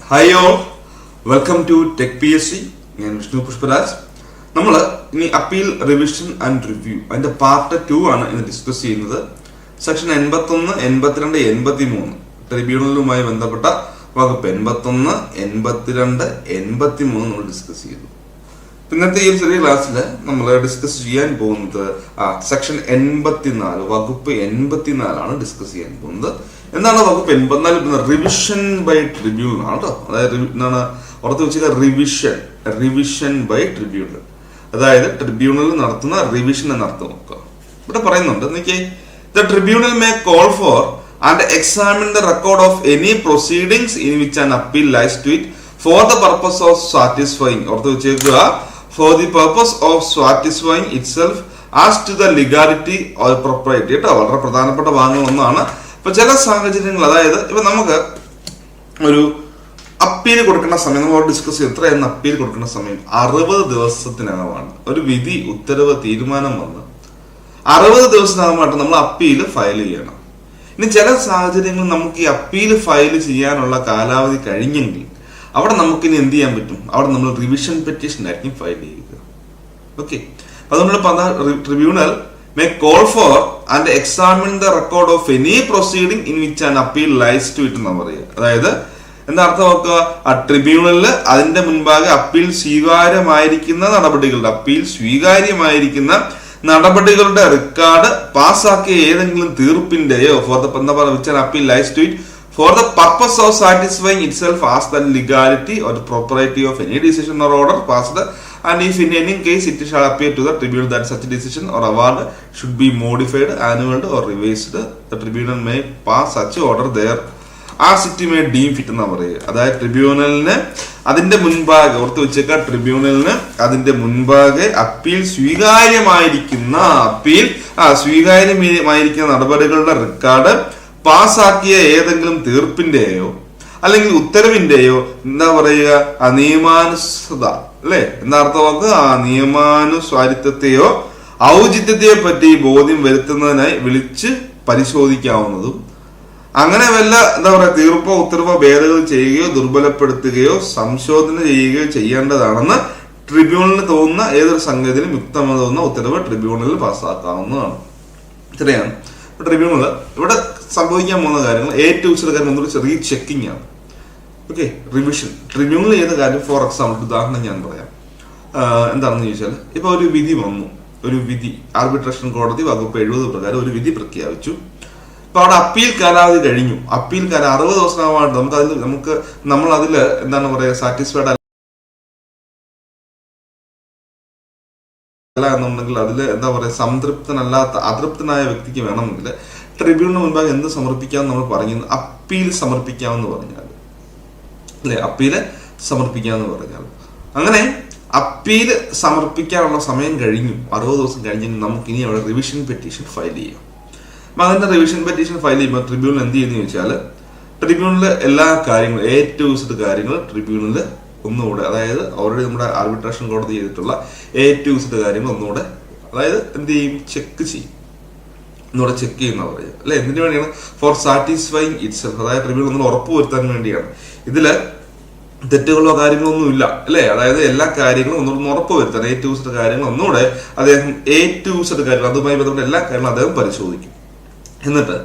Hi all, welcome to tech P S C. ഞാൻ വിഷ്ണു പുഷ്പരാജ്. നമ്മൾ ഇനി അപ്പീൽ റിവിഷൻ ആൻഡ് റിവ്യൂ അതിന്റെ പാർട്ട് 2 ആണ് ഇന്ന് ഡിസ്കസ് ചെയ്യുന്നത്. സെക്ഷൻ 81, 82, 83 ട്രിബ്യൂണലുമായി ബന്ധപ്പെട്ട വകുപ്പ് 81, 82, 83 നമ്മൾ ഡിസ്കസ് ചെയ്തു. ഇന്നത്തെ ഈ ചെറിയ ക്ലാസ്സിൽ നമ്മൾ ഡിസ്കസ് ചെയ്യാൻ പോകുന്നത് സെക്ഷൻ 84, വകുപ്പ് 84 ആണ് ഡിസ്കസ് ചെയ്യാൻ പോകുന്നത്. എന്താണ് വകുപ്പ് 84? റിവിഷൻ ബൈ ട്രിബ്യൂണൽ ആണ് കേട്ടോ. അതായത് എന്താണ് ഓർത്ത് വെച്ചാൽ റിവിഷൻ ബൈ ട്രിബ്യൂണൽ, അതായത് ട്രിബ്യൂണൽ നടത്തുന്ന റിവിഷൻ എന്നർത്ഥം നോക്കുക. ഇവിടെ പറയുന്നുണ്ട്, the tribunal may call for and examine the record of any proceedings in which an appeal lies to it for the purpose of satisfying, ഓർത്ത് വെച്ചേക്കുക, for the purpose of satisfying itself as to the legality or propriety. കേട്ടോ, വളരെ പ്രധാനപ്പെട്ട ഭാഗങ്ങൾ ഒന്നാണ്. ഇപ്പൊ ചില സാഹചര്യങ്ങൾ, അതായത് ഇപ്പൊ നമുക്ക് ഒരു അപ്പീൽ കൊടുക്കുന്ന സമയം നമ്മൾ ഡിസ്കസ് ചെയ്ത് എത്രയെന്ന് അപ്പീൽ കൊടുക്കുന്ന സമയം 60 ദിവസത്തിനകമാണ്. ഒരു വിധി, ഉത്തരവ്, തീരുമാനം വന്ന് 60 ദിവസത്തിനകമായിട്ട് നമ്മൾ അപ്പീൽ ഫയൽ ചെയ്യണം. ഇനി ചില സാഹചര്യങ്ങളിൽ നമുക്ക് ഈ അപ്പീൽ ഫയൽ ചെയ്യാനുള്ള കാലാവധി കഴിഞ്ഞെങ്കിൽ അവിടെ നമുക്കിനി എന്ത് ചെയ്യാൻ പറ്റും? അവിടെ നമ്മൾ റിവിഷൻ പെറ്റീഷൻ ആയിരിക്കും ഫയൽ ചെയ്യുക. ഓക്കെ, അതുകൊണ്ട് tribunal may call for and examine the record of any proceeding in which an appeal lies to it എന്ന് പറയുക. അതായത് എന്താ അർത്ഥം നോക്കുക, ആ ട്രിബ്യൂണലില് അതിന്റെ മുൻപാകെ അപ്പീൽ സ്വീകാര്യമായിരിക്കുന്ന നടപടികളുടെ റെക്കോർഡ് പാസ്സാക്കിയ ഏതെങ്കിലും തീർപ്പിന്റെയോ ഫോർ ദ എന്താ പറയുക which an appeal lies to it for the purpose of satisfying itself as the legality or the propriety of any decision or order passed, and if in any case it shall appear to the tribunal that such decision or award should be modified, annulled or revised, the tribunal may pass such order there as it may deem fit എന്ന് പറയുക. അതായത് ട്രിബ്യൂണലിന് അതിന്റെ മുൻപാകെ ഓർത്ത് വെച്ചേക്ക, ട്രിബ്യൂണലിന് അതിന്റെ മുൻപാകെ appeal സ്വീകാര്യമായിരിക്കുന്ന നടപടികളുടെ record പാസ്സാക്കിയ ഏതെങ്കിലും തീർപ്പിന്റെയോ അല്ലെങ്കിൽ ഉത്തരവിന്റെയോ എന്താ പറയുക, നിയമാനുസൃത അല്ലെ എന്താ അർത്ഥമാക്കുക, നിയമാനുസ്വാരിത്വത്തെയോ ഔചിത്യത്തെയോ പറ്റി ബോധ്യം വരുത്തുന്നതിനായി വിളിച്ച് പരിശോധിക്കാവുന്നതും അങ്ങനെ വല്ല എന്താ പറയുക തീർപ്പോ ഉത്തരവോ ഭേദഗതി ചെയ്യുകയോ ദുർബലപ്പെടുത്തുകയോ സംശോധന ചെയ്യുകയോ ചെയ്യേണ്ടതാണെന്ന് ട്രിബ്യൂണലിന് തോന്നുന്ന ഏതൊരു സംഗതിയിലും യുക്തമെന്ന് തോന്നുന്ന ഉത്തരവ് ട്രിബ്യൂണലിൽ പാസ്സാക്കാവുന്നതാണ്. ഇത്രയാണ് ട്രിബ്യൂണൽ ഇവിടെ സംഭവിക്കാൻ പോകുന്ന കാര്യങ്ങൾ. ഏറ്റവും കാര്യം ഒന്നൊരു ചെറിയ ചെക്കിംഗ് ആണ്. ഓക്കെ, റിവിഷൻ ട്രിബ്യൂണൽ ചെയ്ത കാര്യം. ഫോർ എക്സാമ്പിൾ ഉദാഹരണം ഞാൻ പറയാം. എന്താണെന്ന് ചോദിച്ചാൽ, ഇപ്പൊ ഒരു വിധി വന്നു, ഒരു വിധി ആർബിട്രേഷൻ കോടതി വകുപ്പ് 70 പ്രകാരം ഒരു വിധി പ്രഖ്യാപിച്ചു. അപ്പൊ അവിടെ അപ്പീൽ കാലാവധി കഴിഞ്ഞു. അപ്പീൽ കാലം 60 ദിവസമായിട്ട് നമ്മൾ അതില് എന്താണ് പറയുക സാറ്റിസ്ഫൈഡ് അല്ല എന്നുണ്ടെങ്കിൽ അതിൽ എന്താ പറയുക അതൃപ്തനായ വ്യക്തിക്ക് വേണമെങ്കിൽ ട്രിബ്യൂണലിന് മുൻപാകെ എന്ത് സമർപ്പിക്കാമെന്ന് നമ്മൾ പറയുന്നത് അപ്പീൽ സമർപ്പിക്കാമെന്ന് പറഞ്ഞാൽ അല്ലെ, അപ്പീല് സമർപ്പിക്കാമെന്ന് പറഞ്ഞാൽ അങ്ങനെ അപ്പീൽ സമർപ്പിക്കാനുള്ള സമയം കഴിഞ്ഞു. 60 ദിവസം കഴിഞ്ഞെങ്കിൽ നമുക്ക് ഇനി അവിടെ റിവിഷൻ പെറ്റീഷൻ ഫയൽ ചെയ്യാം. അപ്പൊ അതിന്റെ റിവിഷൻ പെറ്റീഷൻ ഫയൽ ചെയ്യുമ്പോൾ ട്രിബ്യൂണൽ എന്ത് ചെയ്യുന്നു ചോദിച്ചാൽ, ട്രിബ്യൂണലിലെ എല്ലാ കാര്യങ്ങളും കാര്യങ്ങൾ ട്രിബ്യൂണലിൽ ഒന്നുകൂടെ, അതായത് ഓൾറെഡി നമ്മുടെ ആർബിട്രേഷൻ കോടതി ചെയ്തിട്ടുള്ള കാര്യങ്ങൾ ഒന്നുകൂടെ, അതായത് എന്ത് ചെയ്യും, ചെക്ക് ചെയ്യും, ഒന്നുകൂടെ ചെക്ക് ചെയ്യുന്ന പറയുക അല്ലെ. എന്തിനു വേണ്ടിയാണ്? ഫോർ സാറ്റിസ്ഫൈങ് ഇറ്റ് സെൽഫ്, അതായത് ട്രിബ്യൂണൽ ഒന്നും ഉറപ്പുവരുത്താൻ വേണ്ടിയാണ്. ഇതില് തെറ്റുകളോ കാര്യങ്ങളോ ഒന്നും ഇല്ല അല്ലെ. അതായത് എല്ലാ കാര്യങ്ങളും ഒന്നുകൂടെ ഉറപ്പുവരുത്താൻ കാര്യങ്ങൾ ഒന്നുകൂടെ അദ്ദേഹം കാര്യങ്ങൾ അതുമായി ബന്ധപ്പെട്ട എല്ലാ കാര്യങ്ങളും അദ്ദേഹം പരിശോധിക്കും. എന്നിട്ട്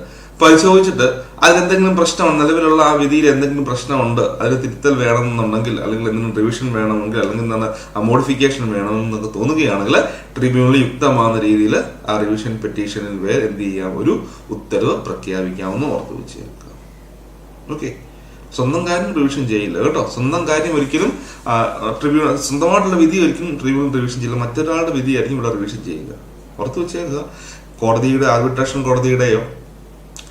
പരിശോധിച്ചിട്ട് അതിലെന്തെങ്കിലും പ്രശ്നമുണ്ട്, നിലവിലുള്ള ആ വിധിയിൽ എന്തെങ്കിലും പ്രശ്നമുണ്ട്, അതിൽ തിരുത്തൽ വേണമെന്നുണ്ടെങ്കിൽ അല്ലെങ്കിൽ എന്തെങ്കിലും റിവിഷൻ വേണമെങ്കിൽ അല്ലെങ്കിൽ എന്താണ് മോഡിഫിക്കേഷൻ വേണമെന്നൊക്കെ തോന്നുകയാണെങ്കിൽ ട്രിബ്യൂണൽ യുക്തമാകുന്ന രീതിയിൽ ആ റിവിഷൻ പെറ്റീഷനിൽ എന്ത് ചെയ്യാം, ഒരു ഉത്തരവ് പ്രഖ്യാപിക്കാമെന്ന് ഓർത്തു വെച്ചേക്കുക. ഓക്കെ, സ്വന്തം കാര്യം റിവിഷൻ ചെയ്യില്ല കേട്ടോ. സ്വന്തം കാര്യം ഒരിക്കലും ട്രിബ്യൂണൽ സ്വന്തമായിട്ടുള്ള വിധി ഒരിക്കലും ട്രിബ്യൂണൽ റിവിഷൻ ചെയ്യില്ല. മറ്റൊരാളുടെ വിധിയായിരിക്കും ഇവിടെ റിവിഷൻ ചെയ്യുക. ഓർത്തു വെച്ചേക്കുക. കോടതിയുടെ ആർബിട്രേഷൻ കോടതിയുടെയോ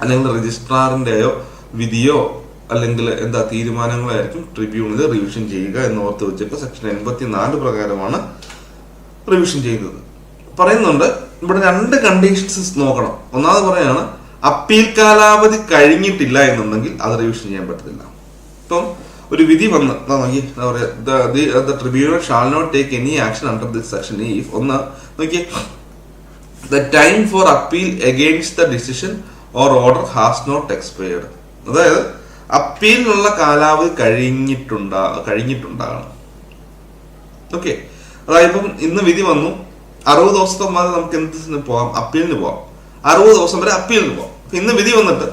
അല്ലെങ്കിൽ രജിസ്ട്രാറിന്റെയോ വിധിയോ അല്ലെങ്കിൽ തീരുമാനങ്ങളായിരിക്കും ട്രിബ്യൂണൽ റിവിഷൻ ചെയ്യുക എന്ന് ഓർത്ത് വെച്ചേക്കുക. സെക്ഷൻ 84 പ്രകാരമാണ് റിവിഷൻ ചെയ്യുന്നത്. പറയുന്നുണ്ട് ഇവിടെ 2 കണ്ടീഷൻസ് നോക്കണം. ഒന്നാമത് പറയാണ്, അപ്പീൽ കാലാവധി കഴിഞ്ഞിട്ടില്ല എന്നുണ്ടെങ്കിൽ അത് റിവിഷൻ ചെയ്യാൻ പറ്റത്തില്ല. ഇപ്പം ഒരു വിധി വന്ന് എന്താ പറയുക, the tribunal shall not take any action under this section if ഒന്ന് നോക്കിയേ, the time for appeal against the decision or order has not expired. അതായത് അപ്പീലിനുള്ള കാലാവധി കഴിഞ്ഞിട്ടുണ്ടാകണം. ഓക്കെ, അതായത് ഇപ്പം ഇന്ന് വിധി വന്നു, 60 ദിവസത്തെ വരെ നമുക്ക് എന്തിന് പോകാം, അപ്പീലിന് പോകാം. 60 ദിവസം വരെ അപ്പീലിന് പോകാം. ഇന്ന് വിധി വന്നിട്ട്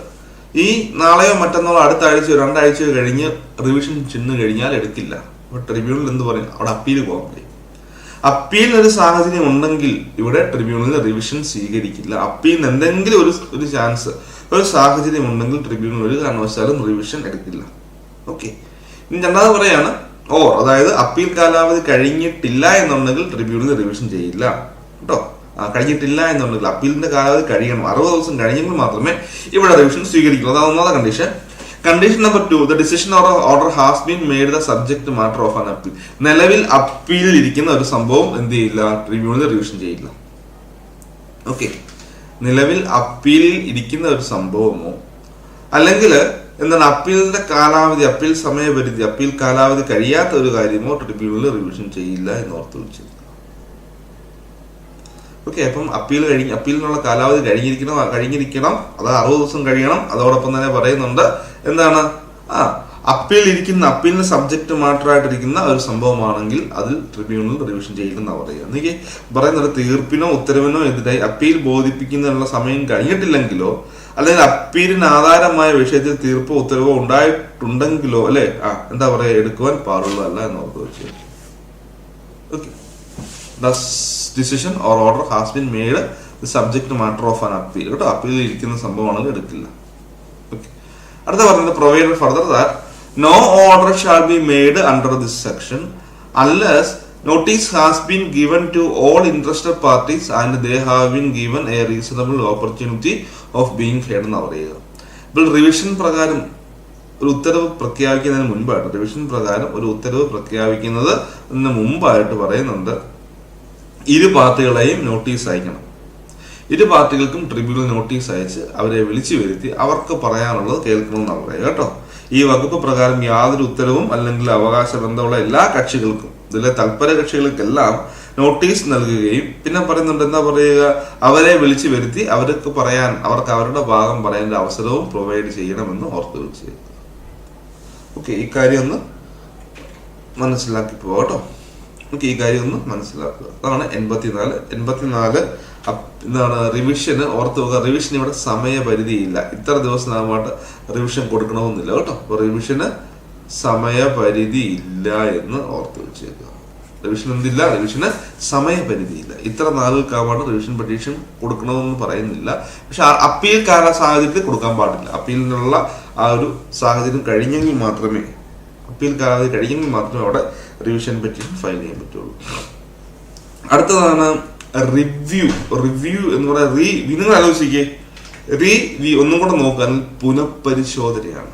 ഈ നാളെയോ മറ്റന്നാളോ അടുത്ത ആഴ്ചയോ 2 ആഴ്ചയോ കഴിഞ്ഞ് റിവിഷൻ ചെന്ന് കഴിഞ്ഞാൽ എടുക്കില്ല. അപ്പൊ ട്രിബ്യൂണൽ എന്ത് പറയും, അവിടെ അപ്പീൽ പോകാൻ കഴിയും. അപ്പീലിനൊരു സാഹചര്യം ഉണ്ടെങ്കിൽ ഇവിടെ ട്രിബ്യൂണൽ റിവിഷൻ സ്വീകരിക്കില്ല. അപ്പീലിന് എന്തെങ്കിലും ഒരു ചാൻസ്, ഒരു സാഹചര്യം ഉണ്ടെങ്കിൽ ട്രിബ്യൂണൽ ഒരു കാരണവശാലും റിവിഷൻ എടുക്കില്ല. ഓക്കെ, ഇനി രണ്ടാമത് പറയാണ് അതായത് അപ്പീൽ കാലാവധി കഴിഞ്ഞിട്ടില്ല എന്നുണ്ടെങ്കിൽ ട്രിബ്യൂണൽ റിവിഷൻ ചെയ്യില്ല കേട്ടോ. കഴിഞ്ഞിട്ടില്ല എന്നുണ്ടെങ്കിൽ അപ്പീലിന്റെ കാലാവധി കഴിയണം, 60 ദിവസം കഴിഞ്ഞെങ്കിൽ മാത്രമേ ഇവിടെ റിവിഷൻ സ്വീകരിക്കുള്ളൂ. അതാണ് ഒന്നാമത്തെ condition. Condition number 2, the decision or order has been made the subject matter of an appeal. നിലവിൽ അപ്പീലിൽ ഇരിക്കുന്ന ഒരു സംഭവം എന്ത് ചെയ്യില്ല, ട്രിബ്യൂണൽ റിവിഷൻ ചെയ്യില്ല. ഓക്കെ, നിലവിൽ അപ്പീലിൽ ഇരിക്കുന്ന ഒരു സംഭവമോ അല്ലെങ്കിൽ എന്താണ് അപ്പീലിന്റെ കാലാവധി, അപ്പീൽ സമയപരിധി, അപ്പീൽ കാലാവധി കഴിയാത്ത ഒരു കാര്യമോ ട്രിബ്യൂണൽ റിവിഷൻ ചെയ്യില്ല എന്ന് ഓർത്ത് വെച്ചിരിക്കുന്നു. ഓക്കെ, അപ്പം അപ്പീലിനുള്ള കാലാവധി കഴിഞ്ഞിരിക്കണം, അത് 60 ദിവസം കഴിയണം. അതോടൊപ്പം തന്നെ പറയുന്നുണ്ട് എന്താണ്, അപ്പീലിന് സബ്ജക്ട് മാറ്ററായിട്ടിരിക്കുന്ന ഒരു സംഭവമാണെങ്കിൽ അതിൽ ട്രിബ്യൂണൽ റിവിഷൻ ചെയ്യില്ലെന്നാണ് പറയുക. എനിക്ക് പറയുന്നത് തീർപ്പിനോ ഉത്തരവിനോ എതിരായി അപ്പീൽ ബോധിപ്പിക്കുന്നതിനുള്ള സമയം കഴിഞ്ഞിട്ടില്ലെങ്കിലോ അല്ലെങ്കിൽ അപ്പീലിന് ആധാരമായ വിഷയത്തിൽ തീർപ്പോ ഉത്തരവോ ഉണ്ടായിട്ടുണ്ടെങ്കിലോ അല്ലെ എന്താ പറയാ എടുക്കുവാൻ പാടുള്ളതല്ല എന്ന് ഓർത്ത് വെച്ച്. Okay, thus decision or order has been made the subject matter of an appeal കേട്ടോ. അപ്പീലിൽ ഇരിക്കുന്ന സംഭവമാണെങ്കിൽ എടുക്കില്ല. ഓക്കെ, അടുത്ത പറഞ്ഞത് provided further that no order shall be made under this section unless notice has been given to all interested parties and they have been given a reasonable opportunity of being heard എന്ന് പറയുക. ഇപ്പോൾ revision പ്രകാരം ഒരു ഉത്തരവ് പ്രഖ്യാപിക്കുന്നതിന് മുമ്പായിട്ട് പറയുന്നുണ്ട് ഇരു പാർട്ടികളെയും notice അയക്കണം. ഇരു പാർട്ടികൾക്കും ട്രിബ്യൂണൽ നോട്ടീസ് അയച്ച് അവരെ വിളിച്ചു വരുത്തി അവർക്ക് പറയാനുള്ളത് കേൾക്കണമെന്നാണ് പറയുക കേട്ടോ. ഈ വകുപ്പ് പ്രകാരം യാതൊരു ഉത്തരവും അല്ലെങ്കിൽ അവകാശ ബന്ധമുള്ള എല്ലാ കക്ഷികൾക്കും, ഇതിലെ തൽപര കക്ഷികൾക്കെല്ലാം നോട്ടീസ് നൽകുകയും പിന്നെ പറയുന്നുണ്ട് എന്താ പറയുക, അവരെ വിളിച്ചു വരുത്തി അവർക്ക് അവരുടെ ഭാഗം പറയേണ്ട അവസരവും പ്രൊവൈഡ് ചെയ്യണമെന്ന് ഓർത്ത് വെച്ച്. ഓക്കെ, ഈ കാര്യം ഒന്ന് മനസ്സിലാക്കി പോകട്ടോ. ഓക്കെ, ഈ കാര്യം ഒന്ന് മനസ്സിലാക്കുക. അതാണ് 84 എന്താണ് റിവിഷന് ഓർത്ത് വെക്കുക. റിവിഷൻ ഇവിടെ സമയപരിധിയില്ല, ഇത്ര ദിവസമായിട്ട് റിവിഷൻ കൊടുക്കണമെന്നില്ല കേട്ടോ. അപ്പൊ റിവിഷന് സമയപരിധി ഇല്ല എന്ന് ഓർത്ത് വെച്ചേക്കുക. റിവിഷന് സമയപരിധിയില്ല, ഇത്ര നാളുകൾക്കാവാണ്ട് റിവിഷൻ പെറ്റീഷൻ കൊടുക്കണമെന്ന് പറയുന്നില്ല. പക്ഷെ അപ്പീൽ സാഹചര്യത്തിൽ കൊടുക്കാൻ പാടില്ല. അപ്പീലിനുള്ള ആ ഒരു സാഹചര്യം കഴിഞ്ഞെങ്കിൽ മാത്രമേ അവിടെ റിവിഷൻ പെറ്റീഷൻ ഫയൽ ചെയ്യാൻ പറ്റുള്ളൂ. അടുത്തതാണ് റിവ്യൂ എന്ന് പറയാൻ നിങ്ങൾ ആലോചിക്കേ, ഒന്നും കൂടെ നോക്കാൻ പുനഃപരിശോധനയാണ്.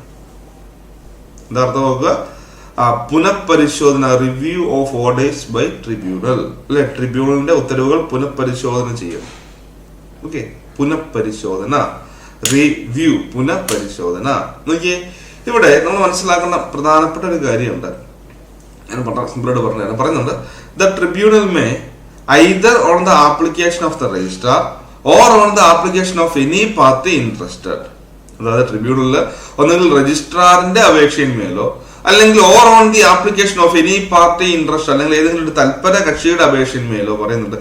എന്താ അർത്ഥം നോക്കുക, പുനഃപരിശോധന, review of orders by tribunal അല്ലെ. ട്രിബ്യൂണലിന്റെ ഉത്തരവുകൾ പുനഃപരിശോധന ചെയ്യണം. ഓക്കെ, പുനഃപരിശോധന, റിവ്യൂ, പുനഃപരിശോധന. നോക്കിയേ, ഇവിടെ നമ്മൾ മനസ്സിലാക്കേണ്ട പ്രധാനപ്പെട്ട ഒരു കാര്യമുണ്ട്. ഞാൻ സിമ്പിളായിട്ട് പറയുന്നുണ്ട്, the tribunal may either on the application of the registrar or on the application of any party interested. അതായത് ട്രിബ്യൂണലിൽ ഒന്നെങ്കിൽ രജിസ്ട്രാറിന്റെ അപേക്ഷയിന്മേലോ അല്ലെങ്കിൽ or on the application of any party interest അല്ലെങ്കിൽ ഏതെങ്കിലും ഒരു തൽപര കക്ഷിയുടെ അപേക്ഷയിന്മേലോ പറയുന്നുണ്ട്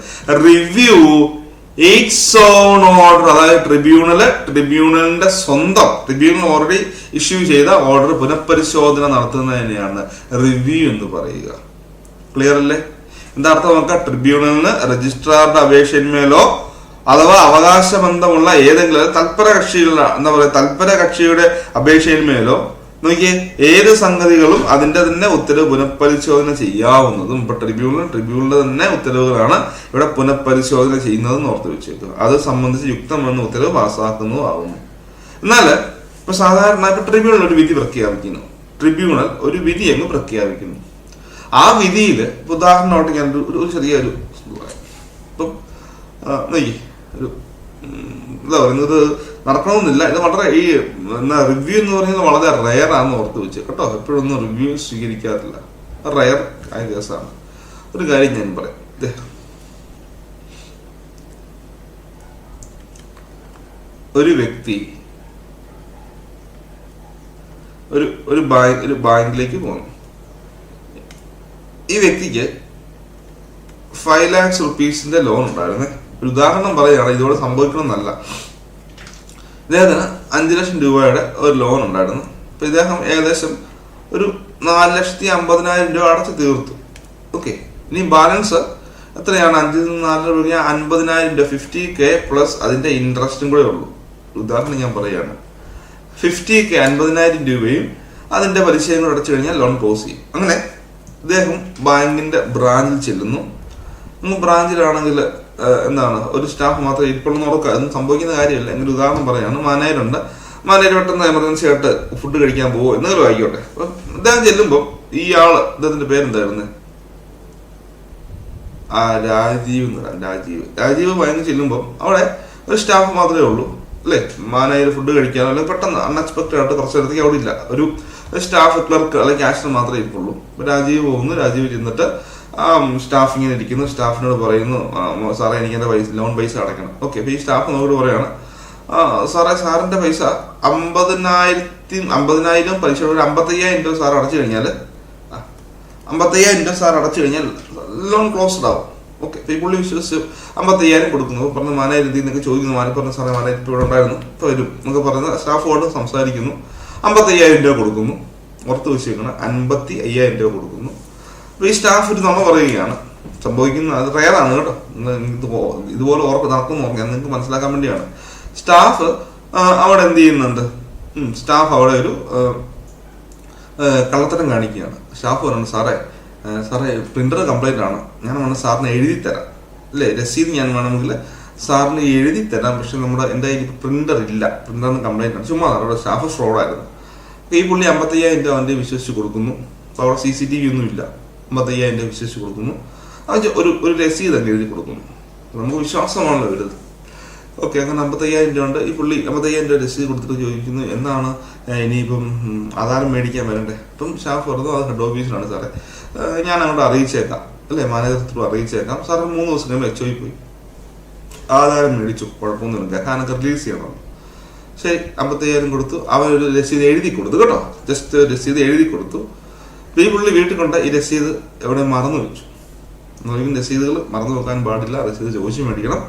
റിവ്യൂ ഇറ്റ്സ് ഓൺ ഓർഡർ. അതായത് ട്രിബ്യൂണലിന്റെ സ്വന്തം ട്രിബ്യൂണൽ ഓൾറെഡി ഇഷ്യൂ ചെയ്ത ഓർഡർ പുനഃപരിശോധന നടത്തുന്നതിനെയാണ് റിവ്യൂ എന്ന് പറയുക. ക്ലിയർ അല്ലേ? എന്താ അർത്ഥം നോക്കാം, ട്രിബ്യൂണലിന് രജിസ്ട്രാറുടെ അപേക്ഷയിന്മേലോ അഥവാ അവകാശ ബന്ധമുള്ള ഏതെങ്കിലും തൽപര കക്ഷിയുടെ അപേക്ഷയിന്മേലോ നോക്കിയേ ഏത് സംഗതികളും അതിന്റെ തന്നെ ഉത്തരവ് പുനഃപരിശോധന ചെയ്യാവുന്നതും. ഇപ്പൊ ട്രിബ്യൂണലിന്റെ തന്നെ ഉത്തരവുകളാണ് ഇവിടെ പുനഃപരിശോധന ചെയ്യുന്നതെന്ന് ഓർത്ത് വെച്ചേക്കുക. അത് സംബന്ധിച്ച് യുക്തമെന്ന ഉത്തരവ് പാസ്സാക്കുന്നതും ആവുന്നു. എന്നാൽ ഇപ്പൊ സാധാരണ ഇപ്പൊ ട്രിബ്യൂണൽ ഒരു വിധി പ്രഖ്യാപിക്കുന്നു. അങ്ങ് പ്രഖ്യാപിക്കുന്നു. ആ വിധിയിൽ ഉദാഹരണമായിട്ട് ഞാൻ ഒരു ചെറിയൊരു ഇപ്പം ഒരു എന്താ പറയുന്നത് നടക്കണമെന്നില്ല. ഇത് വളരെ റിവ്യൂ എന്ന് പറയുന്നത് വളരെ റയർ ആണെന്ന് ഓർത്ത് വെച്ച് കേട്ടോ. എപ്പോഴൊന്നും റിവ്യൂ സ്വീകരിക്കാറില്ല, റയർ ആയ കേസാണ്. ഒരു കാര്യം ഞാൻ പറയാം, ഒരു ബാങ്കിലേക്ക് പോകുന്നു. ഈ വ്യക്തിക്ക് 5 lakhs rupees ലോൺ ഉണ്ടായിരുന്നേ. ഒരു ഉദാഹരണം പറയുകയാണ്, ഇതോടെ സംഭവിക്കണമെന്നല്ല. ഇദ്ദേഹത്തിന് 5 ലക്ഷം രൂപയുടെ ഒരു ലോൺ ഉണ്ടായിരുന്നു. അപ്പൊ ഇദ്ദേഹം ഏകദേശം ഒരു 4,50,000 രൂപ അടച്ചു തീർത്തു. ഓക്കെ, ഇനി ബാലൻസ് എത്രയാണ്? 5 നിന്ന് 4 രൂപ 50,000 രൂപ, 50K പ്ലസ് അതിന്റെ ഇൻട്രസ്റ്റും കൂടെ ഉള്ളൂ. ഉദാഹരണം ഞാൻ പറയുകയാണ്, 50K 50,000 രൂപയും അതിന്റെ പലിശയും കൂടെ അടച്ചു കഴിഞ്ഞാൽ ലോൺ ക്ലോസ് ചെയ്യും. അങ്ങനെ ഇദ്ദേഹം ബാങ്കിന്റെ ബ്രാഞ്ചിൽ ചെല്ലുന്നു. ബ്രാഞ്ചിലാണെങ്കിൽ എന്താണ്, ഒരു സ്റ്റാഫ് മാത്രമേ ഇപ്പോഴൊന്നും ഉറക്കുക, അതൊന്നും സംഭവിക്കുന്ന കാര്യമില്ല. എങ്ങനെ ഉദാഹരണം പറയാണ്, മാനേജറുണ്ട്. മാനേജർ പെട്ടെന്ന് എമർജൻസി ആയിട്ട് ഫുഡ് കഴിക്കാൻ പോകുമോ എന്തെങ്കിലും ആയിക്കോട്ടെ. അപ്പൊ ഇദ്ദേഹം ചെല്ലുമ്പോൾ ഈ ആള്, ഇദ്ദേഹത്തിന്റെ പേരെന്തായിരുന്നു, രാജീവ് ബാങ്കിൽ ചെല്ലുമ്പോൾ അവിടെ ഒരു സ്റ്റാഫ് മാത്രമേ ഉള്ളൂ അല്ലേ. മാനേജർ ഫുഡ് കഴിക്കാനോ അല്ലെങ്കിൽ പെട്ടെന്ന് അൺഎക്സ്പെക്ടഡ് ആയിട്ട് കുറച്ച് നേരത്തേക്ക് അവിടെ ഇല്ല, ഒരു സ്റ്റാഫ് ക്ലർക്ക് അല്ലെങ്കിൽ ക്യാഷിയർ മാത്രമേ ഇരിക്കുള്ളൂ. അപ്പൊ രാജീവ് പോകുന്നു. രാജീവ് ചെന്നിട്ട് സ്റ്റാഫ് ഇങ്ങനെ ഇരിക്കുന്നു. സ്റ്റാഫിനോട് പറയുന്നു, സാറേ എനിക്ക് എന്റെ ലോൺ പൈസ അടയ്ക്കണം. ഓക്കെ, അപ്പൊ ഈ സ്റ്റാഫ് നോക്കിയിട്ട് പറയാണ്, സാറേ സാറിന്റെ പൈസ 50,000 പലിശ 55,000 രൂപ സാർ അടച്ചു കഴിഞ്ഞാൽ 55,000 രൂപ സാർ അടച്ചു കഴിഞ്ഞാൽ ലോൺ ക്ലോസ്ഡ് ആവും. ഓക്കെ, ഈ പുള്ളി വിശ്വസിച്ച് 55,000 കൊടുക്കുന്നു. പറഞ്ഞ മാനേജർ എന്നൊക്കെ ചോദിക്കുന്നു. മാനേജർ പറഞ്ഞ സാറേ മാനേജർ ഇപ്പോൾ ഇവിടെ ഉണ്ടായിരുന്നു, ഇപ്പോൾ വരും എന്നൊക്കെ പറയുന്ന സ്റ്റാഫോട് സംസാരിക്കുന്നു. 55,000 രൂപ കൊടുക്കുന്നു. ഓർത്ത് വെച്ചിരിക്കണം, 55,000 രൂപ കൊടുക്കുന്നു. അപ്പൊ ഈ സ്റ്റാഫ് ഒരു നമ്മൾ പറയുകയാണ്, സംഭവിക്കുന്നത് അത് റയറാണ് കേട്ടോ, ഇതുപോലെ നടക്കുന്നു ഓർക്കുക, നിങ്ങൾക്ക് മനസ്സിലാക്കാൻ വേണ്ടിയാണ്. സ്റ്റാഫ് അവിടെ എന്ത് ചെയ്യുന്നുണ്ട്, സ്റ്റാഫ് അവിടെ ഒരു കള്ളത്തരം കാണിക്കുകയാണ്. സ്റ്റാഫ് പറയുന്നത്, സാറേ പ്രിന്റർ കംപ്ലൈന്റ് ആണ്, ഞാൻ വേണം സാറിന് എഴുതി തരാം അല്ലേ, രസീത് ഞാൻ വേണമെങ്കിൽ സാറിന് എഴുതി തരാം, പക്ഷെ എൻ്റെ കയ്യിൽ പ്രിന്റർ ഇല്ല, പ്രിന്ററിന് കംപ്ലൈന്റ് ആണ്. ചുമ്മാ അവിടെ സ്റ്റാഫ് ഫ്രോഡായിരുന്നു. അപ്പൊ ഈ പുള്ളി 55,000 രൂപ അവൻ്റെ വിശ്വസിച്ച് കൊടുക്കുന്നു. അപ്പൊ അവിടെ CCTV ഒന്നും ഇല്ല. 55,000 രൂപ വിശ്വസിച്ച് കൊടുക്കുന്നു. അത് ഒരു രസീത് തന്നെ എഴുതി കൊടുക്കുന്നു. നമുക്ക് വിശ്വാസമാണല്ലോ വരുന്നത്. ഓക്കെ, അങ്ങനെ 55,000 രൂപ ഉണ്ട്. ഈ പുള്ളി 55,000 രൂപ രസീത് കൊടുത്തിട്ട് ചോദിക്കുന്നു, എന്നാണ് ഇനിയിപ്പം ആധാരം മേടിക്കാൻ വരണ്ടേ? അപ്പം സ്റ്റാഫ് പറഞ്ഞു, അത് ഹെഡ് ഓഫീസിലാണ് സാറേ, ഞാൻ അങ്ങോട്ട് അറിയിച്ചേക്കാം അല്ലേ, മാനേജർ ത്രൂ അറിയിച്ചേക്കാം. സാറ് 3 ദിവസം കഴിയുമ്പോൾ HOI പോയി ആധാരം മേടിച്ചു, കുഴപ്പമൊന്നുമില്ല, കാനൊക്കെ റിലീസ് ചെയ്യണം. ശരി, 55,000 കൊടുത്തു. അവനൊരു രസീത് എഴുതി കൊടുത്തു കേട്ടോ, ജസ്റ്റ് രസീത് എഴുതി കൊടുത്തു. ഈ പുള്ളി വീട്ടിൽ കൊണ്ട് ഈ രസീത് എവിടെ മറന്നു വെച്ചു. രസീതുകൾ മറന്നു വെക്കാൻ പാടില്ല, രസീത് ചോദിച്ചു മേടിക്കണം.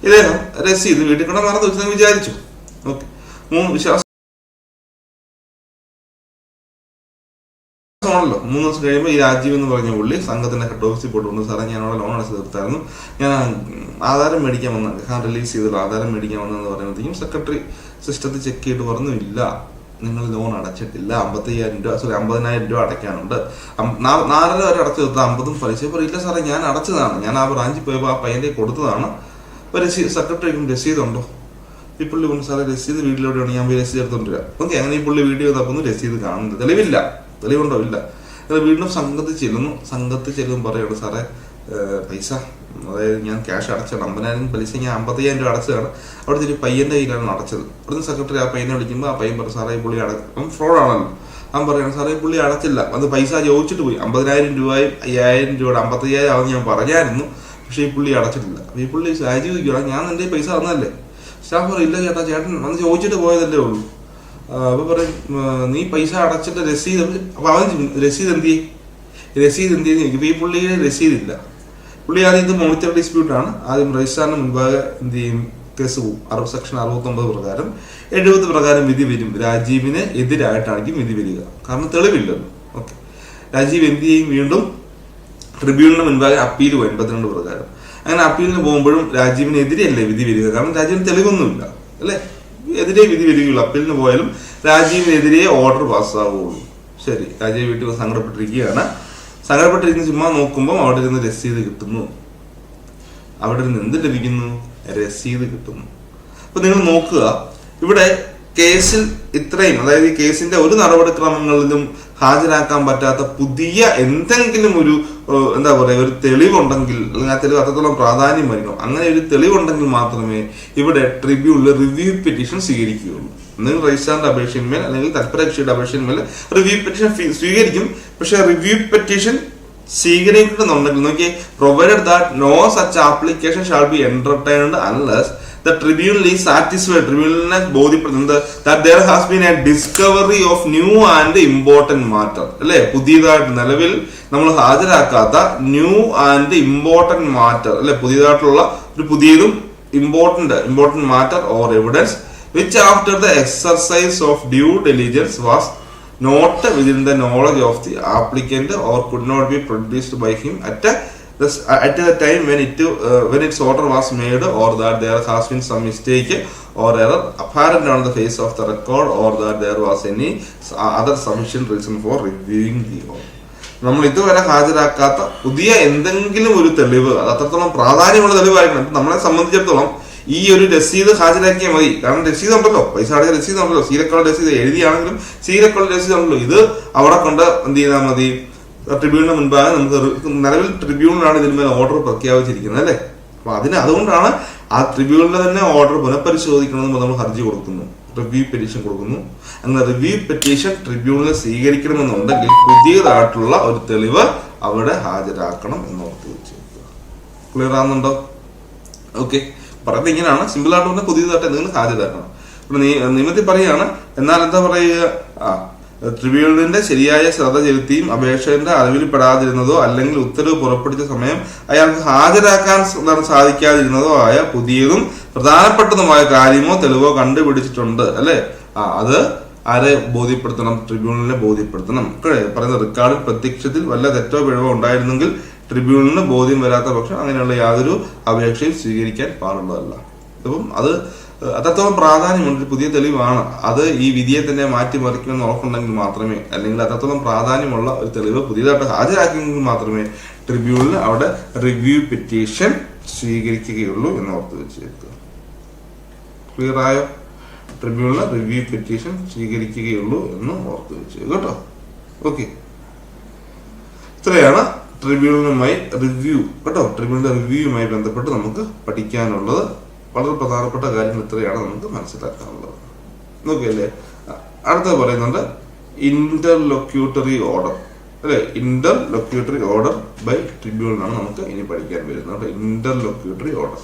ഇദ്ദേഹം രസീത് വീട്ടിൽ കൊണ്ട് മറന്നു വെച്ചു വിചാരിച്ചു. ഓക്കെ, 3 വിശ്വാസമാണല്ലോ. 3 ദിവസം കഴിയുമ്പോൾ ഈ രാജീവ് എന്ന് പറഞ്ഞ പുള്ളി സംഘത്തിന്റെ ഹെഡ് ഓഫീസിൽ പോയിട്ടുണ്ട്. സാറേ ഞാൻ അവിടെ ലോൺ അടച്ചു തീർത്തായിരുന്നു, ഞാൻ ആധാരം മേടിക്കാൻ വന്ന, റിലീസ് ചെയ്തല്ലോ, ആധാരം മേടിക്കാൻ വന്നതെന്ന് പറയുമ്പോഴത്തേക്കും സെക്രട്ടറി സിസ്റ്റത്തിൽ ചെക്ക് ചെയ്തിട്ട് പറഞ്ഞു, ഇല്ല നിങ്ങൾ ലോൺ അടച്ചിട്ടില്ല, 50,000 രൂപ അടയ്ക്കാനുണ്ട്, 4.5 വരെ അടച്ചു തീർത്ത 50 പലിശ. ഇല്ല സാറേ ഞാൻ അടച്ചതാണ്, ഞാൻ ആ ബ്രാഞ്ചിൽ പോയപ്പോൾ ആ പയ്യന്റെ കൊടുത്തതാണ്. ഇപ്പൊ സെക്രട്ടറിക്കും രസീതുണ്ടോ? ഈ പുള്ളി കൊണ്ട് സാറേ രസീത് വീട്ടിലോട്ടാണ്, ഞാൻ പോയി രസീത് എടുത്തോണ്ടിരാം. ഓക്കെ, അങ്ങനെ ഈ പുള്ളി വീഡിയോ തപ്പുന്നു, രസീത് കാണുന്നത് തെളിവുണ്ടോ ഇല്ല. വീണ്ടും സംഘത്തിൽ ചെല്ലും പറയുന്നത്, സാറേ പൈസ, അതായത് ഞാൻ ക്യാഷ് അടച്ചാണ് 50,000 പലിശ, ഞാൻ 55,000 രൂപ അടച്ചതാണ്. അവിടുത്തെ ഒരു പയ്യന്റെ കയ്യിലാണ് അടച്ചത്. അവിടുന്ന് സെക്രട്ടറി ആ പയ്യനെ വിളിക്കുമ്പോൾ ആ പയ്യൻ പറഞ്ഞു, സാറേ ഈ പുള്ളി ഫ്രോഡാണല്ലോ. അവൻ പറയുന്നത്, സാറേ ഈ പുള്ളി അടച്ചില്ല, അത് പൈസ ചോദിച്ചിട്ട് പോയി, 50,000 രൂപയും 5,000 രൂപയുടെ 55,000 ആവും ഞാൻ പറഞ്ഞായിരുന്നു, പക്ഷെ ഈ പുള്ളി അടച്ചിട്ടില്ല. അപ്പൊ ഈ പുള്ളി രാജീവ് ചോദിക്കണം, ഞാൻ എന്റെ പൈസ തന്നല്ലേ? സ്റ്റാഫ് പറയും, ഇല്ല ചേട്ടാ, ചേട്ടൻ വന്ന് ചോദിച്ചിട്ട് പോയതല്ലേ ഉള്ളൂ. അപ്പൊ പറയും, നീ പൈസ അടച്ചിട്ട് രസീത്. അപ്പൊ അവൻ രസീത് എന്ത് ചെയ്യും ചോദിക്കും. ഈ പുള്ളിയുടെ രസീതില്ല. പുള്ളി ആദ്യം ഇത് മോണിറ്ററി ഡിസ്പ്യൂട്ടാണ്, ആദ്യം രജിസ്ട്രാറിന് മുൻപാകെ എന്ത് ചെയ്യും, കേസ് പോവും. സെക്ഷൻ 69 പ്രകാരം 70 പ്രകാരം വിധി വരും. രാജീവിന് എതിരായിട്ടായിരിക്കും വിധി വരിക, കാരണം തെളിവില്ലല്ലോ. ഓക്കെ, രാജീവ് എന്ത് ചെയ്യും, വീണ്ടും ട്രിബ്യൂണലിന് മുൻപാകെ അപ്പീൽ പോയി 82 പ്രകാരം. അങ്ങനെ അപ്പീലിന് പോകുമ്പോഴും രാജീവിനെതിരെയല്ലേ വിധി വരിക, കാരണം രാജീവിന് തെളിവൊന്നുമില്ല അല്ലേ, എതിരെ വിധി വരികയുള്ളൂ. അപ്പീലിന് പോയാലും രാജീവിനെതിരെ ഓർഡർ പാസ്സാവുകയുള്ളൂ. ശരി, രാജീവ് വീട്ടിൽ സങ്കടപ്പെട്ടിരിക്കുകയാണ്. സങ്കടപ്പെട്ടിരിക്കുന്ന ചുമ്മാ നോക്കുമ്പോൾ അവിടെ ഇരുന്ന് രസീത് കിട്ടുന്നു. അവിടെ ഇരുന്ന് എന്ത് ലഭിക്കുന്നു, രസീത് കിട്ടുന്നു. അപ്പൊ നിങ്ങൾ നോക്കുക, ഇവിടെ കേസിൽ ഇത്രയും, അതായത് ഈ കേസിന്റെ ഒരു നടപടിക്രമങ്ങളിലും ഹാജരാക്കാൻ പറ്റാത്ത പുതിയ എന്തെങ്കിലും ഒരു എന്താ പറയുക, ഒരു തെളിവുണ്ടെങ്കിൽ, അല്ലെങ്കിൽ ആ തെളിവ് അത്രത്തോളം പ്രാധാന്യം വരണം. അങ്ങനെ ഒരു തെളിവുണ്ടെങ്കിൽ മാത്രമേ ഇവിടെ ട്രിബ്യൂണൽ റിവ്യൂ പെറ്റീഷൻ സ്വീകരിക്കുകയുള്ളൂ. നിങ്ങൾ രജിസ്ട്രാറിന്റെ അപേക്ഷയിന്മേൽ അല്ലെങ്കിൽ തൽപരകക്ഷിയുടെ അപേക്ഷയിന്മേൽ റിവ്യൂ പെറ്റീഷൻ സ്വീകരിക്കും. പക്ഷെ റിവ്യൂ പെറ്റീഷൻ സ്വീകരിക്കുന്നുണ്ടെങ്കിൽ നോക്കിയേ, provided that no such application shall be entertained unless the tribunal is satisfied, ട്രിബ്യൂണലിനെ ബോധ്യപ്പെടുന്നത് that there has been a discovery of new and important matter, അല്ലെ, പുതിയതായിട്ട് നിലവിൽ നമ്മൾ ഹാജരാക്കാത്ത ന്യൂ ആൻഡ് ഇമ്പോർട്ടന്റ് മാറ്റർ, അല്ലെ, പുതിയതായിട്ടുള്ള ഒരു പുതിയതും important matter or evidence which after the exercise of due diligence was not within the knowledge of the applicant or could not be produced by him at the time when its order was made, or that there has been some mistake or error apparent on the face of the record, or that there was any other sufficient reason for reviewing the order. നമ്മൾ ഇതുവരെ ഹാജരാക്കാത്ത പുതിയ എന്തെങ്കിലും ഒരു തെളിവ്, അത് അത്രത്തോളം പ്രാധാന്യമുള്ള തെളിവായിരിക്കണം. നമ്മളെ സംബന്ധിച്ചിടത്തോളം ഈ ഒരു രസീത് ഹാജരാക്കിയാൽ മതി. കാരണം രസീത് ഉണ്ടല്ലോ, പൈസ അടച്ച രസീത് ഉണ്ടല്ലോ, സീരക്കളുടെ രസീത് എഴുതിയാണെങ്കിലും സീരക്കളുടെ രസീത് ഉണ്ടല്ലോ, ഇത് അവിടെ കൊണ്ട് എന്ത് ചെയ്താൽ മതി, ട്രിബ്യൂണലിന് മുൻപാകെ നമുക്ക് നിലവിൽ ട്രിബ്യൂണലാണ് ഇതിന്മേൽ ഓർഡർ പ്രഖ്യാപിച്ചിരിക്കുന്നത്, അല്ലേ. അപ്പൊ അതുകൊണ്ടാണ് ആ ട്രിബ്യൂണലിന്റെ തന്നെ ഓർഡർ പുനഃപരിശോധിക്കണമെന്ന് നമ്മൾ ഹർജി കൊടുക്കുന്നു, റിവ്യൂ പെറ്റീഷൻ കൊടുക്കുന്നു. അങ്ങനെ റിവ്യൂ പെറ്റീഷൻ ട്രിബ്യൂണലിൽ സ്വീകരിക്കണമെന്നുണ്ടെങ്കിൽ പുതിയതായിട്ടുള്ള ഒരു തെളിവ് അവിടെ ഹാജരാക്കണം എന്നോർത്ത് വെച്ചിരിക്കുക. ക്ലിയർ ആകുന്നുണ്ടോ? ഓക്കെ, പറയുന്നത് ഇങ്ങനെയാണ്, സിമ്പിൾ ആയിട്ട് പറഞ്ഞാൽ പുതിയതായിട്ട് എന്തെങ്കിലും ഹാജരാക്കണം. നിയമത്തിൽ പറയുകയാണ്, എന്നാൽ എന്താ പറയുക, ട്രിബ്യൂണലിന്റെ ശരിയായ ശ്രദ്ധ ചെലുത്തിയും അപേക്ഷകന്റെ അറിവിൽപ്പെടാതിരുന്നതോ അല്ലെങ്കിൽ ഉത്തരവ് പുറപ്പെടുവിച്ച സമയം അയാൾക്ക് ഹാജരാക്കാൻ സാധിക്കാതിരുന്നതോ ആയ പുതിയതും പ്രധാനപ്പെട്ടതുമായ കാര്യമോ തെളിവോ കണ്ടുപിടിച്ചിട്ടുണ്ട്, അല്ലെ, അത് ആരെ ബോധ്യപ്പെടുത്തണം? ട്രിബ്യൂണലിനെ ബോധ്യപ്പെടുത്തണം. പറയുന്ന റെക്കോർഡിൽ പ്രത്യക്ഷത്തിൽ വല്ല തെറ്റോ പിഴവോ ഉണ്ടായിരുന്നെങ്കിൽ ട്രിബ്യൂണലിന് ബോധ്യം വരാത്ത പക്ഷം അങ്ങനെയുള്ള യാതൊരു അപേക്ഷയും സ്വീകരിക്കാൻ പാടുള്ളതല്ല. അപ്പം അത് അത്രത്തോളം പ്രാധാന്യമുണ്ട്, ഒരു പുതിയ തെളിവാണ്, അത് ഈ വിധിയെ തന്നെ മാറ്റിമറിക്കുമെന്ന് ഉറപ്പുണ്ടെങ്കിൽ മാത്രമേ, അല്ലെങ്കിൽ അത്രത്തോളം പ്രാധാന്യമുള്ള ഒരു തെളിവ് പുതിയതായിട്ട് ഹാജരാക്കിയെങ്കിൽ മാത്രമേ ട്രിബ്യൂണൽ അവിടെ റിവ്യൂ പെറ്റീഷൻ സ്വീകരിക്കുകയുള്ളൂ എന്ന് ഓർത്ത് വെച്ചേക്കുക. ക്ലിയർ ആയോ? ട്രിബ്യൂണൽ റിവ്യൂ പെറ്റീഷൻ സ്വീകരിക്കുകയുള്ളൂ എന്ന് ഓർത്ത് വെച്ചേക്കുക കേട്ടോ. ഓക്കെ, ഇത്രയാണ് ട്രിബ്യൂണലുമായി റിവ്യൂ കേട്ടോ. ട്രിബ്യൂണലിന്റെ റിവ്യൂവുമായി ബന്ധപ്പെട്ട് നമുക്ക് പഠിക്കാനുള്ളത്. വളരെ പ്രധാനപ്പെട്ട കാര്യങ്ങൾ ഇത്രയാണ് നമുക്ക് മനസ്സിലാക്കാനുള്ളത്. നോക്കിയല്ലേ, അടുത്ത പറയുന്നുണ്ട് ഇന്റർലൊക്യൂട്ടറി ഓർഡർ, അല്ലെ, ഇന്റർലൊക്യൂട്ടറി ഓർഡർ ബൈ ട്രിബ്യൂണലാണ് നമുക്ക് ഇനി പഠിക്കാൻ വരുന്നത്. ഇന്റർലൊക്യൂട്ടറി ഓർഡർ.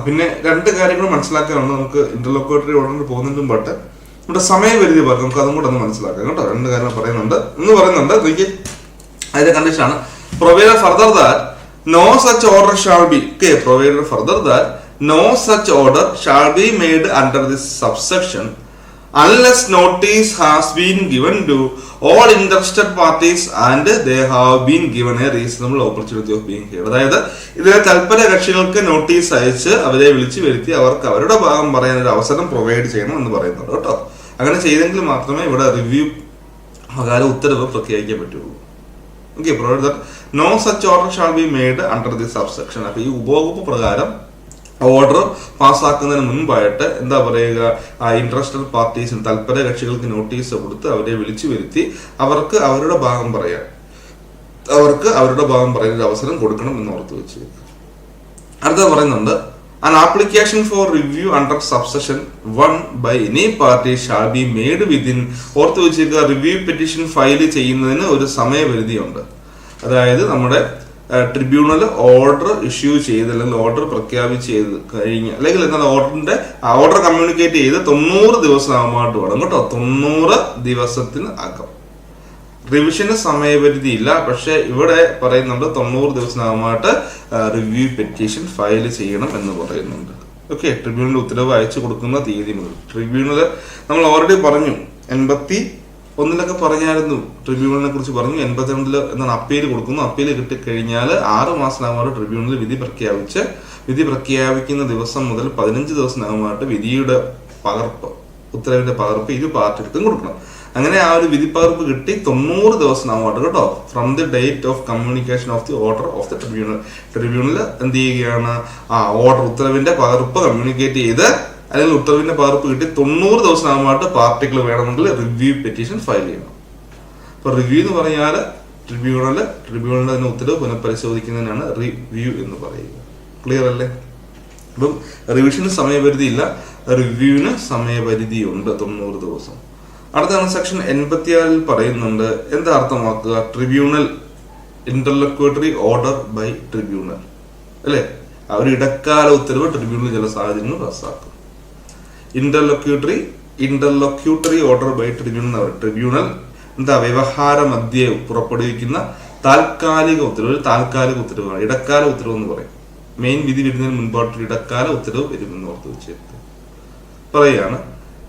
പിന്നെ രണ്ട് കാര്യങ്ങൾ മനസ്സിലാക്കാനുണ്ട് നമുക്ക് ഇന്റർലൊക്യൂട്ടറി ഓർഡറിന് പോകുന്നതിന് മുമ്പ് നമ്മുടെ സമയപരിധി പറഞ്ഞു, നമുക്ക് അതും കൂടെ ഒന്ന് മനസ്സിലാക്കാം കേട്ടോ. രണ്ട് കാര്യങ്ങൾ പറയുന്നുണ്ട്. എനിക്ക് അതിന്റെ കണ്ടീഷനാണ് provided further that no such order shall be, okay, provided further that no such order shall be made under this subsection unless notice has been given to all interested parties and they have been given a reasonable opportunity of being heard. അതായത് ഇതിലെ തൽപര കക്ഷികൾക്ക് notice അയച്ച് അവരെ വിളിച്ചു വരുത്തി അവർക്ക് അവരുടെ ഭാഗം പറയാൻ ഒരു അവസരം പ്രൊവൈഡ് ചെയ്യണം എന്ന് പറയുന്നുണ്ട് കേട്ടോ. അങ്ങനെ ചെയ്തെങ്കിൽ മാത്രമേ ഇവിടെ റിവ്യൂ പ്രകാരം ഉത്തരവ് പ്രഖ്യാപിക്കാൻ പറ്റുള്ളൂ. Okay, provided that no such order shall be made under this subsection. അപ്പൊ ഈ ഉപവകുപ്പ് പ്രകാരം ഓർഡർ പാസ്സാക്കുന്നതിന് മുൻപായിട്ട് എന്താ പറയുക, ഇൻട്രസ്റ്റഡ് പാർട്ടീസിന് തൽപര കക്ഷികൾക്ക് നോട്ടീസ് കൊടുത്ത് അവരെ വിളിച്ചു വരുത്തി അവർക്ക് അവരുടെ ഭാഗം പറയാൻ ഒരു അവസരം കൊടുക്കണം എന്ന് ഓർത്ത് വെച്ച്. അടുത്ത പറയുന്നുണ്ട് an application for review under subsection 1 by any party shall be made within, ഓർത്ത് വെച്ചേക്കുക, റിവ്യൂ പെറ്റീഷൻ ഫയൽ ചെയ്യുന്നതിന് ഒരു സമയപരിധിയുണ്ട്. അതായത് നമ്മുടെ ട്രിബ്യൂണൽ ഓർഡർ ഇഷ്യൂ ചെയ്ത് അല്ലെങ്കിൽ ഓർഡർ പ്രഖ്യാപിച്ച് ചെയ്ത് കഴിഞ്ഞ് അല്ലെങ്കിൽ എന്താണ് ഓർഡർ കമ്മ്യൂണിക്കേറ്റ് ചെയ്ത് 90 ദിവസമാകുമ്പോട്ട് വേണം കേട്ടോ. 90 ദിവസത്തിന് അകം. റിവിഷന് സമയപരിധി ഇല്ല, പക്ഷെ ഇവിടെ പറയുന്നുണ്ട് 90 ദിവസമാകുമ്പോട്ട് റിവ്യൂ പെറ്റീഷൻ ഫയൽ ചെയ്യണം എന്ന് പറയുന്നുണ്ട്. ഓക്കെ, ട്രിബ്യൂണൽ ഉത്തരവ് അയച്ചു കൊടുക്കുന്ന തീയതി മുതൽ. ട്രിബ്യൂണൽ നമ്മൾ ഓൾറെഡി പറഞ്ഞു, 81 പറഞ്ഞായിരുന്നു, ട്രിബ്യൂണലിനെ കുറിച്ച് പറഞ്ഞു. 82 എന്താണ് അപ്പീൽ കൊടുക്കുന്നു. അപ്പീൽ കിട്ടിക്കഴിഞ്ഞാൽ 6 മാസത്തിനകമായിട്ട് ട്രിബ്യൂണൽ വിധി പ്രഖ്യാപിക്കുന്ന ദിവസം മുതൽ 15 ദിവസത്തിനകമായിട്ട് വിധിയുടെ പകർപ്പ്, ഉത്തരവിന്റെ പകർപ്പ് ഇരു പാർട്ടികൾക്കും കൊടുക്കണം. അങ്ങനെ ആ ഒരു വിധി പകർപ്പ് കിട്ടി 90 ദിവസത്തിനകമായിട്ട് കേട്ടോ, from the date of communication of the order of the tribunal എന്ത് ചെയ്യുകയാണ്, ആ ഓർഡർ ഉത്തരവിന്റെ പകർപ്പ് കമ്മ്യൂണിക്കേറ്റ് ചെയ്ത് അല്ലെങ്കിൽ ഉത്തരവിന്റെ പകർപ്പ് കിട്ടി 90 ദിവസമാകുമ്പോട്ട് പാർട്ടികൾ വേണമെങ്കിൽ റിവ്യൂ പെറ്റീഷൻ ഫയൽ ചെയ്യണം. അപ്പൊ റിവ്യൂ എന്ന് പറഞ്ഞാൽ ട്രിബ്യൂണലിന്റെ തന്നെ ഉത്തരവ് പുനഃപരിശോധിക്കുന്നതിനാണ് റിവ്യൂ എന്ന് പറയുക. ക്ലിയർ അല്ലേ? അപ്പം റിവിഷന് സമയപരിധി ഇല്ല, റിവ്യൂവിന് സമയപരിധി ഉണ്ട് 90 ദിവസം. അടുത്താണ് സെക്ഷൻ 86 പറയുന്നുണ്ട് എന്താ അർത്ഥമാക്കുക, ട്രിബ്യൂണൽ ഇന്റർലൊക്യൂട്ടറി ഓർഡർ ബൈ ട്രിബ്യൂണൽ, അല്ലെ, ആ ഒരു ഇടക്കാല ഉത്തരവ് ട്രിബ്യൂണൽ ചില സാഹചര്യങ്ങൾ പാസ്സാക്കും. ഇന്റർലോക്യൂട്ടറി ഓർഡർ ബൈ ട്രിബ്യൂണൽ. ട്രിബ്യൂണൽ വ്യവഹാര മധ്യേ പുറപ്പെടുവിക്കുന്ന താൽക്കാലിക ഉത്തരവ്. താൽക്കാലിക ഉത്തരവാണ്, ഇടക്കാല ഉത്തരവ് എന്ന് പറയും. മെയിൻ വിധി വരുന്നതിന് മുൻപായിട്ട് ഇടക്കാല ഉത്തരവ് വരുമെന്ന് ഓർത്ത് വെച്ചിട്ട് പറയാണ്.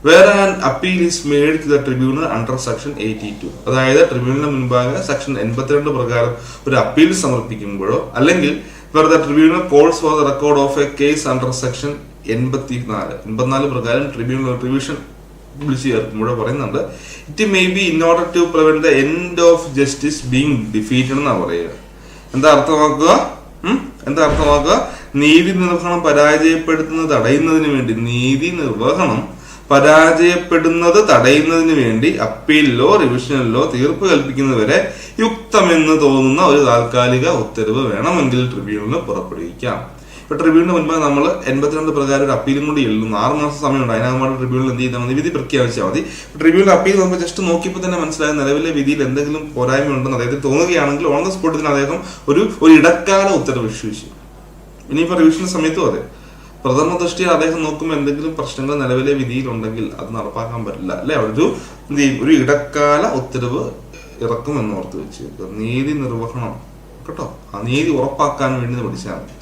വേറെ an appeal is made to the tribunal under section 82. അതായത് ട്രിബ്യൂണലിന് മുൻപാകെ സെക്ഷൻ 82 പ്രകാരം ഒരു അപ്പീൽ സമർപ്പിക്കുമ്പോഴോ അല്ലെങ്കിൽ where the tribunal calls for the record of a case under section 84 പ്രകാരം ട്രിബ്യൂണൽ റിവിഷൻ വിളിച്ചു ചേർക്കുമ്പോഴോ പറയുന്നുണ്ട്, it may be in order to prevent the end of justice being defeated എന്നാ പറയുക. എന്താ അർത്ഥമാക്കുക? നീതി നിർവഹണം പരാജയപ്പെടുത്തുന്നത് തടയുന്നതിന് വേണ്ടി, നീതി നിർവഹണം പരാജയപ്പെടുന്നത് തടയുന്നതിന് വേണ്ടി അപ്പീലിലോ റിവിഷനിലോ തീർപ്പ് കൽപ്പിക്കുന്നതുവരെ യുക്തമെന്ന് തോന്നുന്ന ഒരു താൽക്കാലിക ഉത്തരവ് വേണമെങ്കിൽ ട്രിബ്യൂണലിന് പുറപ്പെടുവിക്കാം. ഇപ്പൊ ട്രിബ്യൂണലിന് മുൻപ് നമ്മൾ 82 പ്രകാരം ഒരു അപ്പീലും കൂടി എഴുതുന്നു. 6 മാസം സമയമുണ്ട്. അതിനകത്ത് ട്രിബ്യൂണൽ എന്ത് ചെയ്താൽ മതി? വിധി പ്രഖ്യാപിച്ചാൽ മതി. ട്രിബ്യൂണൽ അപ്പീൽ നമ്മൾ ജസ്റ്റ് നോക്കിയപ്പോൾ തന്നെ മനസ്സിലായ നിലവിലെ വിധിയിൽ എന്തെങ്കിലും പോരായ്മ ഉണ്ടെന്ന് അദ്ദേഹത്തിന് തോന്നുകയാണെങ്കിൽ ഓൺ ദ സ്പോട്ടിൽ അദ്ദേഹം ഒരു ഇടക്കാല ഉത്തരവ് ഇഷ്യൂ ചെയ്യും. ഇനിയിപ്പോ റിവിഷൻ സമയത്തും അതെ, പ്രഥമ ദൃഷ്ടിയിൽ അദ്ദേഹം നോക്കുമ്പോൾ എന്തെങ്കിലും പ്രശ്നങ്ങൾ നിലവിലെ വിധിയിലുണ്ടെങ്കിൽ അത് നടപ്പാക്കാൻ പറ്റില്ല, അല്ലെ? ഒരു ഇടക്കാല ഉത്തരവ് ഇറക്കും എന്ന് ഓർത്ത് വെച്ച് നീതി നിർവഹണം കേട്ടോ, ആ നീതി ഉറപ്പാക്കാൻ വേണ്ടി പഠിച്ചാൽ മതി.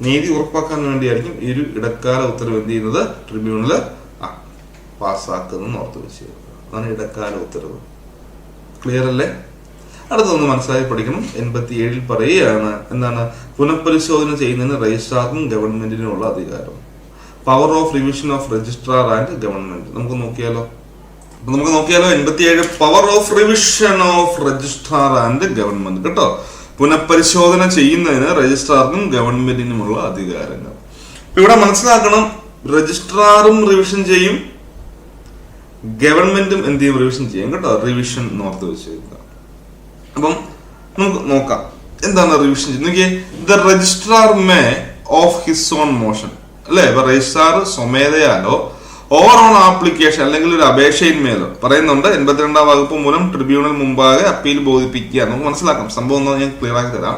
നീതി ഉറപ്പാക്കാൻ വേണ്ടിയായിരിക്കും ഈ ഒരു ഇടക്കാല ഉത്തരവ് എന്ത് ചെയ്യുന്നത്? ട്രിബ്യൂണല് പാസ്സാക്കുന്നതെന്ന് ഓർത്ത് വെച്ച്. അതാണ് ഇടക്കാല ഉത്തരവ്. ക്ലിയർ അല്ലേ? അടുത്തൊന്ന് മനസ്സിലാക്കി പഠിക്കണം. 87 പറയുകയാണ്, എന്താണ്? പുനഃപരിശോധന ചെയ്യുന്നതിന് രജിസ്ട്രാറിനും ഗവൺമെന്റിനുമുള്ള അധികാരം. Power of revision of registrar and government. നമുക്ക് നോക്കിയാലോ 87 power of revision of registrar and government കേട്ടോ. പുനഃപരിശോധന ചെയ്യുന്നതിന് രജിസ്ട്രാറിനും ഗവൺമെന്റിനുമുള്ള അധികാരങ്ങൾ. ഇവിടെ മനസ്സിലാക്കണം, രജിസ്ട്രാറും റിവിഷൻ ചെയ്യും, ഗവൺമെന്റും എന്ത് ചെയ്യും? റിവിഷൻ ചെയ്യും കേട്ടോ. റിവിഷൻ നോർത്ത് വെച്ചിരിക്കുക. അപ്പം നമുക്ക് നോക്കാം എന്താണ് റിവിഷൻ ചെയ്യുന്നത്. The registrar may of his own motion, അല്ലെ? ഇപ്പൊ രജിസ്ട്രാർ സ്വമേധയാലോ ഓർ ഓൺ ആപ്ലിക്കേഷൻ അല്ലെങ്കിൽ ഒരു അപേക്ഷയിന്മേലോ പറയുന്നുണ്ട്. 82 വകുപ്പ് മൂലം ട്രിബ്യൂണൽ മുമ്പാകെ അപ്പീൽ ബോധിപ്പിക്കുക. നമുക്ക് മനസ്സിലാക്കാം സംഭവം എന്താ, ഞാൻ ക്ലിയർ ആക്കി തരാം.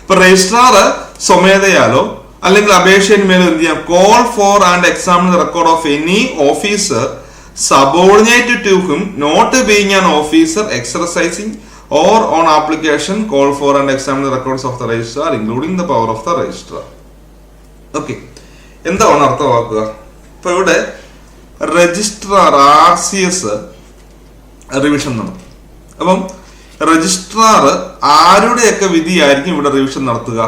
ഇപ്പൊ രജിസ്ട്രാർ സ്വമേധയാലോ അല്ലെങ്കിൽ അപേക്ഷയിന്മേലോ എന്ത് ചെയ്യാം? Call for and examine the record of any officer subordinate to him not being an officer exercising or on application call for and examine the records of the registrar including the power of the registrar. Okay, എന്താണ് അർത്ഥമാക്കുക? ഇപ്പൊ ഇവിടെ registrar RCS revision നടത്തും. അപ്പം registrar ആരുടെയൊക്കെ വിധിയായിരിക്കും ഇവിടെ revision നടത്തുക?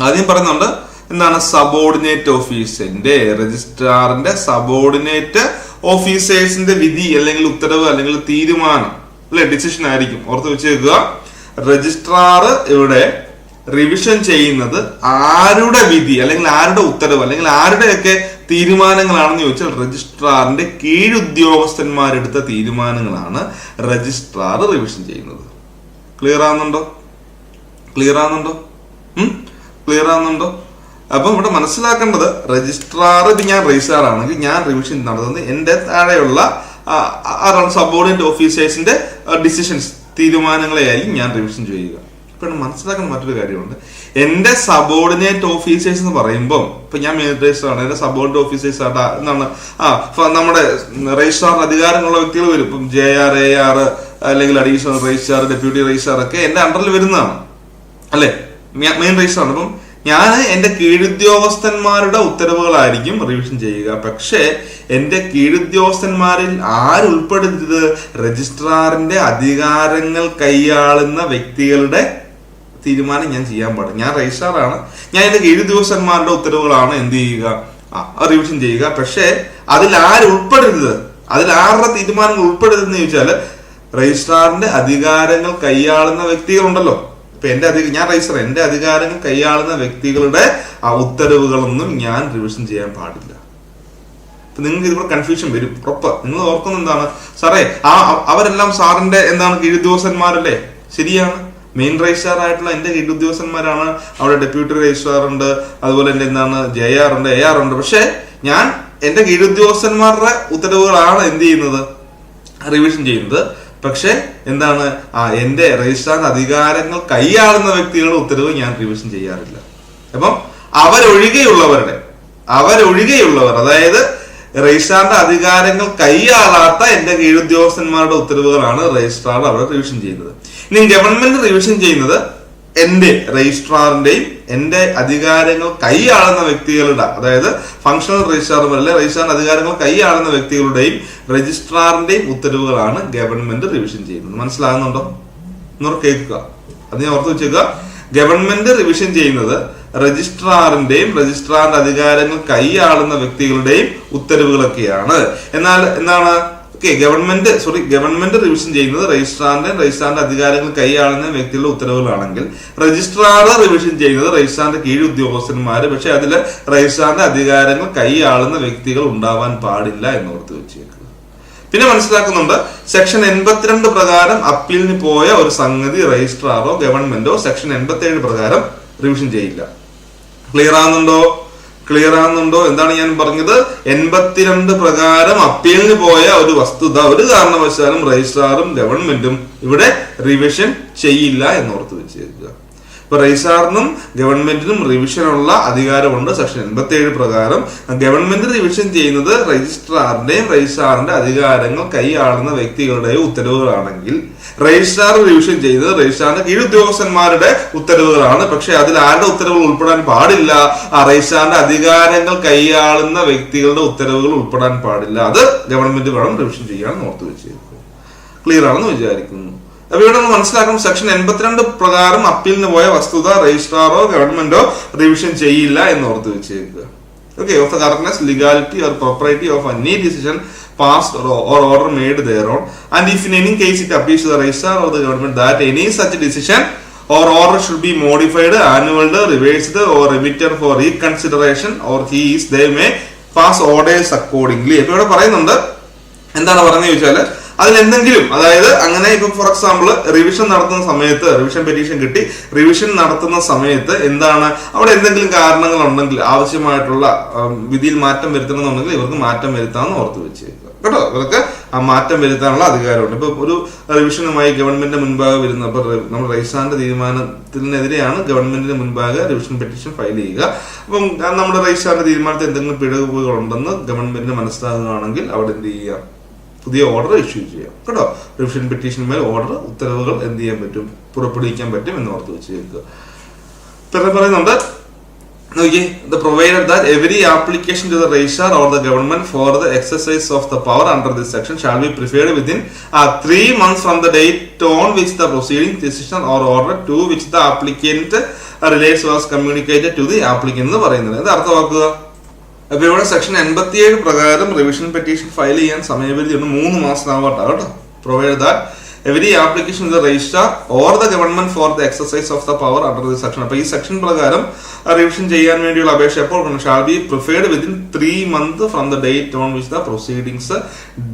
ആദ്യം പറയുന്നുണ്ട് എന്താണ്? സബോർഡിനേറ്റ് ഓഫീസറിന്റെ, രജിസ്ട്രാറിന്റെ സബോർഡിനേറ്റ് ഓഫീസേഴ്സിന്റെ വിധി അല്ലെങ്കിൽ ഉത്തരവ് അല്ലെങ്കിൽ തീരുമാനം, അല്ലെ? ഡിസിഷൻ ആയിരിക്കും. ഓർത്ത് വെച്ചേക്കുക, രജിസ്ട്രാർ ഇവിടെ റിവിഷൻ ചെയ്യുന്നത് ആരുടെ വിധി അല്ലെങ്കിൽ ആരുടെ ഉത്തരവ് അല്ലെങ്കിൽ ആരുടെയൊക്കെ തീരുമാനങ്ങളാണെന്ന് ചോദിച്ചാൽ രജിസ്ട്രാറിന്റെ കീഴുദ്യോഗസ്ഥന്മാരെടുത്ത തീരുമാനങ്ങളാണ് രജിസ്ട്രാർ റിവിഷൻ ചെയ്യുന്നത്. ക്ലിയർ ആവുന്നുണ്ടോ? അപ്പം ഇവിടെ മനസ്സിലാക്കേണ്ടത്, രജിസ്ട്രാർ ഞാൻ രജിസ്ട്രാർ ആണെങ്കിൽ ഞാൻ റിവിഷൻ നടത്തുന്നത് എന്റെ താഴെയുള്ള സബോർഡിനേറ്റ് ഓഫീസേഴ്സിന്റെ ഡിസിഷൻസ്, തീരുമാനങ്ങളെയായിരിക്കും ഞാൻ റിവിഷൻ ചെയ്യുക. ഇപ്പൊ മനസ്സിലാക്കുന്ന മറ്റൊരു കാര്യമുണ്ട്. എന്റെ സബോർഡിനേറ്റ് ഓഫീസേഴ്സ് എന്ന് പറയുമ്പോൾ ഇപ്പൊ ഞാൻ രജിസ്ട്രാർ ആണ്, എന്റെ സബോർഡിനേറ്റ് ഓഫീസേഴ്സ് എന്താണ് നമ്മുടെ രജിസ്ട്രാറിന് അധികാരമുള്ള വ്യക്തികൾ വരും. ഇപ്പം JR, AR അല്ലെങ്കിൽ അഡീഷണൽ രജിസ്ട്രാർ, ഡെപ്യൂട്ടി രജിസ്ട്രാർ ഒക്കെ എന്റെ അണ്ടറിൽ വരുന്നതാണ്, അല്ലെ? മെയിൻ രജിസ്ട്രാർ ആണ്. അപ്പം ഞാൻ എന്റെ കീഴുദ്യോഗസ്ഥന്മാരുടെ ഉത്തരവുകളായിരിക്കും റിവിഷൻ ചെയ്യുക. പക്ഷേ എന്റെ കീഴുദ്യോഗസ്ഥന്മാരിൽ ആരുൾപ്പെടുന്നത്? രജിസ്ട്രാറിന്റെ അധികാരങ്ങൾ കൈയാളുന്ന വ്യക്തികളുടെ തീരുമാനം ഞാൻ ചെയ്യാൻ പാടില്ല. ഞാൻ രജിസ്ട്രാർ ആണ്, ഞാൻ എന്റെ കീഴുദ്യോഗസ്ഥന്മാരുടെ ഉത്തരവുകളാണ് എന്ത് ചെയ്യുക? റിവിഷൻ ചെയ്യുക. പക്ഷേ അതിൽ ആരുൾപ്പെടരുത്, അതിൽ ആരുടെ തീരുമാനങ്ങൾ ഉൾപ്പെടരുതെന്ന് ചോദിച്ചാൽ രജിസ്ട്രാറിന്റെ അധികാരങ്ങൾ കൈയാളുന്ന വ്യക്തികളുണ്ടല്ലോ. ഇപ്പൊ ഞാൻ രജിസ്റ്റർ, എന്റെ അധികാരങ്ങൾ കൈയാളുന്ന വ്യക്തികളുടെ ഉത്തരവുകളൊന്നും ഞാൻ റിവിഷൻ ചെയ്യാൻ പാടില്ല. അപ്പൊ നിങ്ങൾക്ക് ഇതിവിടെ കൺഫ്യൂഷൻ വരും ഉറപ്പ്. നിങ്ങൾ ഓർക്കുന്ന എന്താണ്? സാറേ അവരെല്ലാം സാറിന്റെ എന്താണ് കീഴുദ്യോഗസ്ഥന്മാരല്ലേ? ശരിയാണ്. മെയിൻ രജിസ്ട്രാർ ആയിട്ടുള്ള എന്റെ കീഴുദ്യോഗസ്ഥന്മാരാണ്. അവിടെ ഡെപ്യൂട്ടി രജിസ്ട്രാർ ഉണ്ട്, അതുപോലെ എന്റെ എന്താണ് JR ഉണ്ട്, AR ഉണ്ട്. പക്ഷെ ഞാൻ എന്റെ കീഴുദ്യോഗസ്ഥന്മാരുടെ ഉത്തരവുകളാണ് എന്ത് ചെയ്യുന്നത്? റിവിഷൻ ചെയ്യുന്നത്. പക്ഷെ എന്താണ്? എന്റെ രജിസ്ട്രാറിന്റെ അധികാരങ്ങൾ കൈയാളുന്ന വ്യക്തികളുടെ ഉത്തരവ് ഞാൻ റിവിഷൻ ചെയ്യാറില്ല. അപ്പം അവരൊഴികെയുള്ളവർ അതായത് രജിസ്ട്രാറിന്റെ അധികാരങ്ങൾ കൈയാളാത്ത എന്റെ കീഴുദ്യോഗസ്ഥന്മാരുടെ ഉത്തരവുകളാണ് രജിസ്ട്രാർ അവിടെ റിവിഷൻ ചെയ്യുന്നത്. ഇനി ഗവൺമെന്റ് റിവിഷൻ ചെയ്യുന്നത് എന്റെ രജിസ്ട്രാറിന്റെയും എന്റെ അധികാരങ്ങൾ കൈയാളുന്ന വ്യക്തികളുടെ, അതായത് ഫങ്ഷണൽ രജിസ്ട്രാറുമല്ല, രജിസ്ട്രാറിന്റെ അധികാരങ്ങൾ കൈയാളുന്ന വ്യക്തികളുടെയും രജിസ്ട്രാറിന്റെയും ഉത്തരവുകളാണ് ഗവൺമെന്റ് റിവിഷൻ ചെയ്യുന്നത്. മനസ്സിലാകുന്നുണ്ടോ? എന്നോട് കേൾക്കുക, അത് ഞാൻ ഓർത്ത് വെച്ചേക്കുക. ഗവൺമെന്റ് റിവിഷൻ ചെയ്യുന്നത് രജിസ്ട്രാറിന്റെയും രജിസ്ട്രാറിന്റെ അധികാരങ്ങൾ കൈയാളുന്ന വ്യക്തികളുടെയും ഉത്തരവുകളൊക്കെയാണ്. എന്നാൽ എന്താണ് ഗവൺമെന്റ് റിവിഷൻ ചെയ്യുന്നത് രജിസ്ട്രാറിന്റെ അധികാരങ്ങൾ കൈയാളുന്ന വ്യക്തികളുടെ ഉത്തരവുകളാണെങ്കിൽ, രജിസ്ട്രാർ റിവിഷൻ ചെയ്യുന്നത് രജിസ്ട്രാറിന്റെ കീഴുദ്യോഗസ്ഥന്മാര്, പക്ഷെ അതില് രജിസ്ട്രാറിന്റെ അധികാരങ്ങൾ കൈയാളുന്ന വ്യക്തികൾ ഉണ്ടാവാൻ പാടില്ല എന്നോർത്ത് വെച്ചേക്കുക. പിന്നെ മനസ്സിലാക്കുന്നുണ്ട്, സെക്ഷൻ 82 പ്രകാരം അപ്പീലിന് പോയ ഒരു സംഗതി രജിസ്ട്രാറോ ഗവൺമെന്റോ സെക്ഷൻ 87 പ്രകാരം റിവിഷൻ ചെയ്യില്ല. ക്ലിയർ ആകുന്നുണ്ടോ? എന്താണ് ഞാൻ പറഞ്ഞത്? 82 പ്രകാരം അപ്പീലിന് പോയ ഒരു വസ്തുത ഒരു കാരണവശാലും രജിസ്ട്രാറും ഗവൺമെന്റും ഇവിടെ റിവിഷൻ ചെയ്യില്ല എന്നോർത്ത് വെച്ചേക്കുക. ഇപ്പൊ രജിസ്ട്രാറിനും ഗവൺമെന്റിനും റിവിഷനുള്ള അധികാരമുണ്ട് സെക്ഷൻ 87 പ്രകാരം. ഗവൺമെന്റ് റിവിഷൻ ചെയ്യുന്നത് രജിസ്ട്രാറിന്റെ അധികാരങ്ങൾ കൈയാളുന്ന വ്യക്തികളുടെയോ ഉത്തരവുകളാണെങ്കിൽ, രജിസ്ട്രാർ റിവിഷൻ ചെയ്യുന്നത് രജിസ്ട്രാറിന്റെ കീഴുദ്യോഗസ്ഥന്മാരുടെ ഉത്തരവുകളാണ്. പക്ഷെ അതിൽ ആരുടെ ഉത്തരവുകൾ ഉൾപ്പെടാൻ പാടില്ല? രജിസ്ട്രാറിന്റെ അധികാരങ്ങൾ കൈയാളുന്ന വ്യക്തികളുടെ ഉത്തരവുകൾ ഉൾപ്പെടാൻ പാടില്ല. അത് ഗവൺമെന്റ് വേണം റിവിഷൻ ചെയ്യാൻ ഓർത്ത് വെച്ചേക്കും. ക്ലിയർ ആണെന്ന് വിചാരിക്കുന്നു. അപ്പൊ ഇവിടെ നമ്മൾ മനസ്സിലാക്കണം, സെക്ഷൻ 82 പ്രകാരം അപ്പീലിന് പോയ വസ്തുത രജിസ്ട്രാറോ ഗവൺമെന്റോ റിവിഷൻ ചെയ്യില്ല എന്ന് ഓർത്ത് വെച്ചേക്കുക. Okay, of the correctness, legality or propriety of any decision passed or order made thereon, and if in any case it appears to the registrar or the government that any such decision or order should be modified, annulled, revised or remitted for reconsideration, or they may pass orders accordingly. ഇപ്പൊ ഇവിടെ പറയുന്നുണ്ട്, എന്താണ് പറയുന്നത് ചോദിച്ചാല്, അതിലെന്തെങ്കിലും, അതായത് അങ്ങനെ ഇപ്പൊ ഫോർ എക്സാമ്പിൾ റിവിഷൻ നടത്തുന്ന സമയത്ത്, റിവിഷൻ പെറ്റീഷൻ കിട്ടി റിവിഷൻ നടത്തുന്ന സമയത്ത് എന്താണ്, അവിടെ എന്തെങ്കിലും കാരണങ്ങൾ ഉണ്ടെങ്കിൽ ആവശ്യമായിട്ടുള്ള വിധിയിൽ മാറ്റം വരുത്തണമെന്നുണ്ടെങ്കിൽ ഇവർക്ക് മാറ്റം വരുത്താമെന്ന് ഓർത്ത് വെച്ചേക്കുക കേട്ടോ. ഇവർക്ക് ആ മാറ്റം വരുത്താനുള്ള അധികാരമുണ്ട്. ഇപ്പൊ ഒരു റിവിഷനുമായി ഗവൺമെന്റിന്റെ മുൻപാകെ വരുന്ന, അപ്പൊ നമ്മൾ രജിസ്ട്രാറിന്റെ തീരുമാനത്തിനെതിരെയാണ് ഗവൺമെന്റിന് മുൻപാകെ റിവിഷൻ പെറ്റീഷൻ ഫയൽ ചെയ്യുക. അപ്പം നമ്മുടെ രജിസ്ട്രാറിന്റെ തീരുമാനത്തിൽ എന്തെങ്കിലും പിഴവുകൾ ഉണ്ടെന്ന് ഗവൺമെന്റിന് മനസ്സിലാകുകയാണെങ്കിൽ അവിടെ എന്ത് ചെയ്യുക, പുതിയ ഓർഡർ ഇഷ്യൂ ചെയ്യാം കേട്ടോ. റിവിഷൻ പെറ്റീഷനുമേൽ ഓർഡർ, ഉത്തരവുകൾ എന്ത് ചെയ്യാൻ പറ്റും, പുറപ്പെടുവിക്കാൻ പറ്റും എന്ന് ഓർത്ത് വെച്ചേക്കുക. പിന്നെ പറയുന്നുണ്ട്, the provided that every application to the registrar or the government for the exercise of the power under this section shall be preferred within 3 months from the date on which the proceeding, decision or order to which the applicant relates was communicated to the applicant എന്ന് പറയുന്നത്. ഇത് അർത്ഥമാക്കുക, അപ്പൊ ഇവിടെ section 87 പ്രകാരം revision petition file ചെയ്യാൻ സമയപരിധി 3 മാസമാവട്ടെ കേട്ടോ. Provide that every application to the registrar or the government for the exercise of the power under this section. അപ്പൊ ഈ സെക്ഷൻ പ്രകാരം റിവിഷൻ ചെയ്യാൻ വേണ്ടിയുള്ള അപേക്ഷ എപ്പോൾ shall be preferred within 3 months from the date on which the proceedings,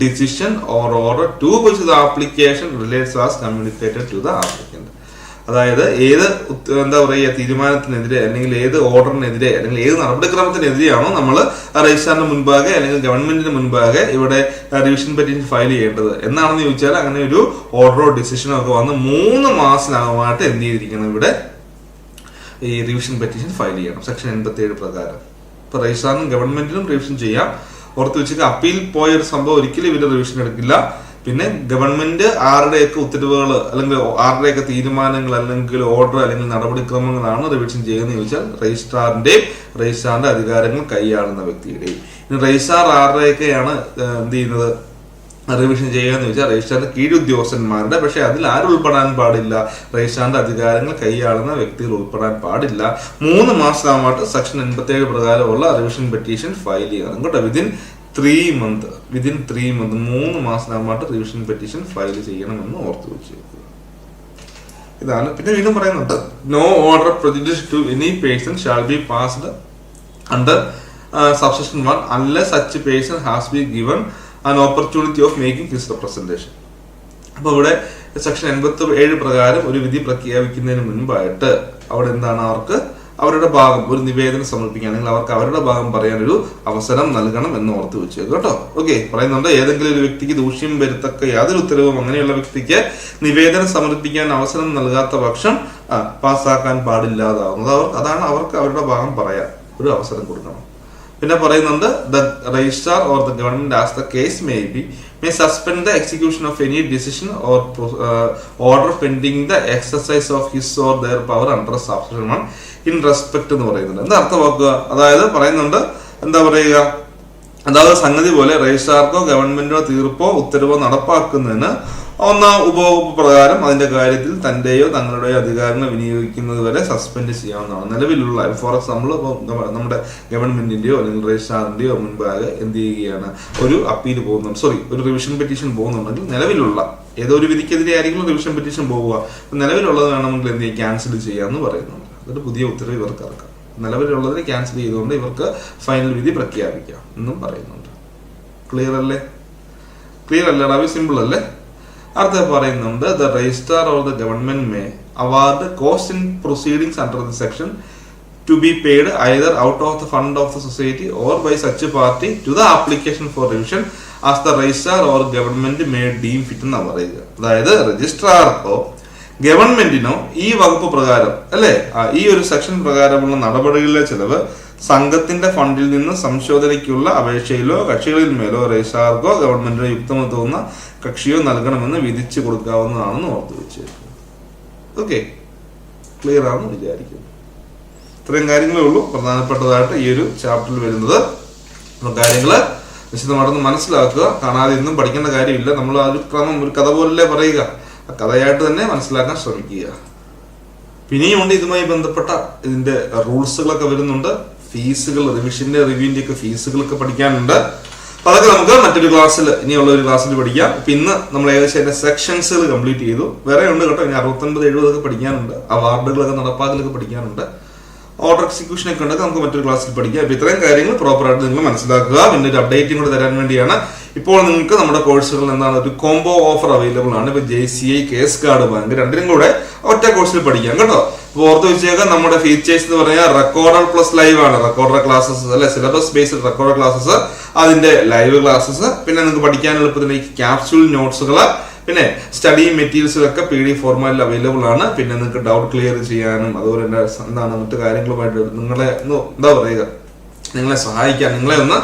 decision or order to which the application relates was communicated to the applicant. അതായത് ഏത് എന്താ പറയുക തീരുമാനത്തിനെതിരെ അല്ലെങ്കിൽ ഏത് ഓർഡറിനെതിരെ അല്ലെങ്കിൽ ഏത് നടപടിക്രമത്തിനെതിരെയാണോ നമ്മൾ രജിസ്ട്രാറിന് മുൻപാകെ അല്ലെങ്കിൽ ഗവൺമെന്റിന് മുൻപാകെ ഇവിടെ റിവിഷൻ പെറ്റീഷൻ ഫയൽ ചെയ്യേണ്ടത് എന്നാണെന്ന് ചോദിച്ചാൽ, അങ്ങനെ ഒരു ഓർഡറോ ഡിസിഷനോ ഒക്കെ വന്ന് 3 മാസത്തിനകമായിട്ട് എന്ത് ചെയ്തിരിക്കണം, ഇവിടെ ഈ റിവിഷൻ പെറ്റീഷൻ ഫയൽ ചെയ്യണം സെക്ഷൻ 87 പ്രകാരം. ഇപ്പൊ രജിസ്ട്രാറിനും ഗവൺമെന്റിനും റിവിഷൻ ചെയ്യാം. ഓർത്ത് വെച്ചിട്ട് അപ്പീൽ പോയ ഒരു സംഭവം ഒരിക്കലും ഇവര് റിവിഷൻ എടുക്കില്ല. പിന്നെ ഗവൺമെന്റ് ആരുടെയൊക്കെ ഉത്തരവുകൾ അല്ലെങ്കിൽ ആരുടെയൊക്കെ തീരുമാനങ്ങൾ അല്ലെങ്കിൽ ഓർഡർ അല്ലെങ്കിൽ നടപടിക്രമങ്ങളാണ് റിവിഷൻ ചെയ്യുന്നത് ചോദിച്ചാൽ രജിസ്ട്രാറിന്റെ അധികാരങ്ങൾ കൈയാളുന്ന വ്യക്തിയുടെയും. ഇനി രജിസ്ട്രാർ ആരുടെയൊക്കെയാണ് എന്ത് ചെയ്യുന്നത് റിവിഷൻ ചെയ്യുക എന്ന് ചോദിച്ചാൽ രജിസ്ട്രാറിന്റെ കീഴുദ്യോഗസ്ഥന്മാരുടെ, പക്ഷെ അതിൽ ആരും ഉൾപ്പെടാൻ പാടില്ല, രജിസ്ട്രാറിന്റെ അധികാരങ്ങൾ കൈയാളുന്ന വ്യക്തികൾ ഉൾപ്പെടാൻ പാടില്ല. 3 മാസമായിട്ട് സെക്ഷൻ 87 പ്രകാരമുള്ള റിവിഷൻ പെറ്റീഷൻ ഫയൽ ചെയ്യണം കേട്ടോ. വിതിൻ 3 months 3 മാസമായിട്ട് റിവിഷൻ പെറ്റീഷൻ ഫയൽ ചെയ്യണമെന്ന് ഓർത്തു വെച്ചു. ഇതാണ്. പിന്നെ വീണ്ടും പറയുന്നുണ്ട്, no order prejudice to any person shall be passed under subsection 1 unless such person has been given an opportunity of making his representation. അപ്പൊ ഇവിടെ സെക്ഷൻ 87 പ്രകാരം ഒരു വിധി പ്രഖ്യാപിക്കുന്നതിന് മുൻപായിട്ട് അവിടെ എന്താണ്, അവർക്ക് അവരുടെ ഭാഗം ഒരു നിവേദനം സമർപ്പിക്കുകയാണെങ്കിൽ അവർക്ക് അവരുടെ ഭാഗം പറയാനൊരു അവസരം നൽകണം എന്ന് ഓർത്ത് വെച്ചേക്കും കേട്ടോ. ഓക്കെ, പറയുന്നുണ്ട്, ഏതെങ്കിലും ഒരു വ്യക്തിക്ക് ദൂഷ്യം വരുത്തക്ക യാതൊരു ഉത്തരവും അങ്ങനെയുള്ള വ്യക്തിക്ക് നിവേദനം സമർപ്പിക്കാൻ അവസരം നൽകാത്ത പക്ഷം പാസ്സാക്കാൻ പാടില്ലാതാവുന്നത്. അതാണ് അവർക്ക് അവരുടെ ഭാഗം പറയാൻ ഒരു അവസരം കൊടുക്കണം. പിന്നെ പറയുന്നുണ്ട് the registrar or the government as the case may suspend the execution of any decision or order pending the exercise of his or their power under subsection 1 in respect എന്ന് പറയുന്നുണ്ട്. എന്താ അർത്ഥമാക്കുക? അതായത് പറയുന്നുണ്ട് എന്താ പറയുക, അതായത് സംഗതി പോലെ രജിസ്ട്രാർക്കോ ഗവൺമെന്റിനോ തീർപ്പോ ഉത്തരവോ നടപ്പാക്കുന്നതിന് ഒന്നാം ഉപവകുപ്പ് പ്രകാരം അതിന്റെ കാര്യത്തിൽ തന്റെയോ തങ്ങളുടെയോ അധികാരങ്ങൾ വിനിയോഗിക്കുന്നത് വരെ സസ്പെൻഡ് ചെയ്യാവുന്നതാണ്. നിലവിലുള്ള ഫോർ എക്സാമ്പിൾ നമ്മുടെ ഗവൺമെന്റിന്റെയോ അല്ലെങ്കിൽ രജിസ്ട്രാറിന്റെയോ മുൻപാകെ എന്ത് ചെയ്യുകയാണ്, ഒരു അപ്പീൽ പോകുന്നുണ്ട്, ഒരു റിവിഷൻ പെറ്റീഷൻ പോകുന്നുണ്ടെങ്കിൽ നിലവിലുള്ള ഏതോ ഒരു വിധിക്കെതിരെ ആയിരിക്കും റിവിഷൻ പെറ്റീഷൻ പോവുക. നിലവിലുള്ളത് വേണമെങ്കിൽ എന്ത് ചെയ്യും, ക്യാൻസൽ ചെയ്യാമെന്ന് പറയുന്നുണ്ട്. അതൊരു പുതിയ ഉത്തരവ് ഇവർക്ക് ഇറക്കാം. നിലവിലുള്ളതിനെ ക്യാൻസൽ ചെയ്തുകൊണ്ട് ഇവർക്ക് ഫൈനൽ വിധി പ്രഖ്യാപിക്കാം എന്നും പറയുന്നുണ്ട്. ക്ലിയർ അല്ലേ? ക്ലിയർ അല്ലേ? സിമ്പിൾ അല്ലേ? അടുത്ത പറയുന്നുണ്ട് the registrar or the government may award cost in proceedings under the section to be paid either out of the fund of the society or by such party to the application for revision as the registrar or government may deem fit എന്നാണ് പറയുക. അതായത് രജിസ്ട്രാർക്കോ ഗവൺമെന്റിനോ ഈ വകുപ്പ് പ്രകാരം അല്ലെ ഈ ഒരു section പ്രകാരമുള്ള നടപടികളിലെ ചെലവ് സംഘത്തിന്റെ ഫണ്ടിൽ നിന്ന് സംശോധനയ്ക്കുള്ള അപേക്ഷയിലോ കക്ഷികളിൽ മേലോ രജിസ്ട്രാർക്കോ ഗവൺമെന്റിനോ യുക്തമെന്ന് തോന്നുന്ന കക്ഷിയോ നൽകണമെന്ന് വിധിച്ചു കൊടുക്കാവുന്നതാണെന്ന് ഓർത്തു വെച്ചേക്കും. ഓക്കെ, ക്ലിയർ ആണെന്ന് വിചാരിക്കുന്നു. ഇത്രയും കാര്യങ്ങളേ ഉള്ളൂ പ്രധാനപ്പെട്ടതായിട്ട് ഈ ഒരു ചാപ്റ്ററിൽ വരുന്നത്. കാര്യങ്ങള് വിശദമായിട്ടൊന്ന് മനസ്സിലാക്കുക. കാണാതെ ഇന്നും പഠിക്കേണ്ട കാര്യമില്ല. നമ്മൾ ആ ഒരു ക്രമം ഒരു കഥ പോലല്ലേ പറയുക, ആ കഥയായിട്ട് തന്നെ മനസ്സിലാക്കാൻ ശ്രമിക്കുക. പിന്നെയുണ്ട് ഇതുമായി ബന്ധപ്പെട്ട ഇതിന്റെ റൂൾസുകളൊക്കെ വരുന്നുണ്ട്. ഫീസുകൾ, റിവിഷന്റെ റിവ്യൂവിന്റെ ഒക്കെ ഫീസുകളൊക്കെ പഠിക്കാനുണ്ട്. അപ്പൊ അതൊക്കെ നമുക്ക് മറ്റൊരു ക്ലാസ്സിൽ, ഇനിയുള്ള ഒരു ക്ലാസ്സിൽ പഠിക്കാം. ഇപ്പൊ ഇന്ന് നമ്മൾ ഏകദേശം അതിന്റെ സെക്ഷൻസുകൾ കംപ്ലീറ്റ് ചെയ്തു. വേറെ ഉണ്ട് കേട്ടോ, ഇനി 69-70 ഒക്കെ പഠിക്കാനുണ്ട്. അവാർഡുകളൊക്കെ നടപ്പാക്കലൊക്കെ പഠിക്കാനുണ്ട്. ഓർഡർ എക്സിക്യൂഷൻ ഒക്കെ ഉണ്ടെങ്കിൽ നമുക്ക് മറ്റൊരു ക്ലാസ്സിൽ പഠിക്കാം. അപ്പൊ ഇത്രയും കാര്യങ്ങൾ പ്രോപ്പറായിട്ട് നിങ്ങൾ മനസ്സിലാക്കുക. പിന്നെ ഒരു അപ്ഡേറ്റും കൂടെ തരാൻ വേണ്ടിയാണ് ഇപ്പോൾ നിങ്ങൾക്ക് നമ്മുടെ കോഴ്സുകളിൽ എന്താണ് ഒരു കോംബോ ഓഫർ അവൈലബിൾ ആണ്. ഇപ്പൊ JCI, കേസ് കാർഡ് ബാങ്ക് രണ്ടിനും കൂടെ ഒറ്റ കോഴ്സിൽ പഠിക്കാം കേട്ടോ. അപ്പോൾ ഓർത്ത് വെച്ചേക്കാം, നമ്മുടെ ഫീച്ചേഴ്സ് എന്ന് പറഞ്ഞാൽ റെക്കോർഡർ പ്ലസ് ലൈവ് ആണ്. റെക്കോർഡർ ക്ലാസ്സസ് അല്ലെ, സിലബസ് ബേസ്ഡ് റെക്കോർഡർ ക്ലാസ്സസ്, അതിന്റെ ലൈവ് ക്ലാസ്സസ്, പിന്നെ നിങ്ങൾക്ക് പഠിക്കാൻ എളുപ്പത്തിന് ക്യാപ്സ്യൂൾ നോട്ട്സുകള്, പിന്നെ സ്റ്റഡി മെറ്റീരിയൽസിലൊക്കെ PDF ഫോർമാറ്റിൽ അവൈലബിൾ ആണ്. പിന്നെ നിങ്ങൾക്ക് ഡൗട്ട് ക്ലിയർ ചെയ്യാനും അതുപോലെ തന്നെ എന്താണ് മറ്റു കാര്യങ്ങളുമായിട്ട് നിങ്ങളെ എന്താ പറയുക, നിങ്ങളെ സഹായിക്കാൻ, നിങ്ങളെ ഒന്ന്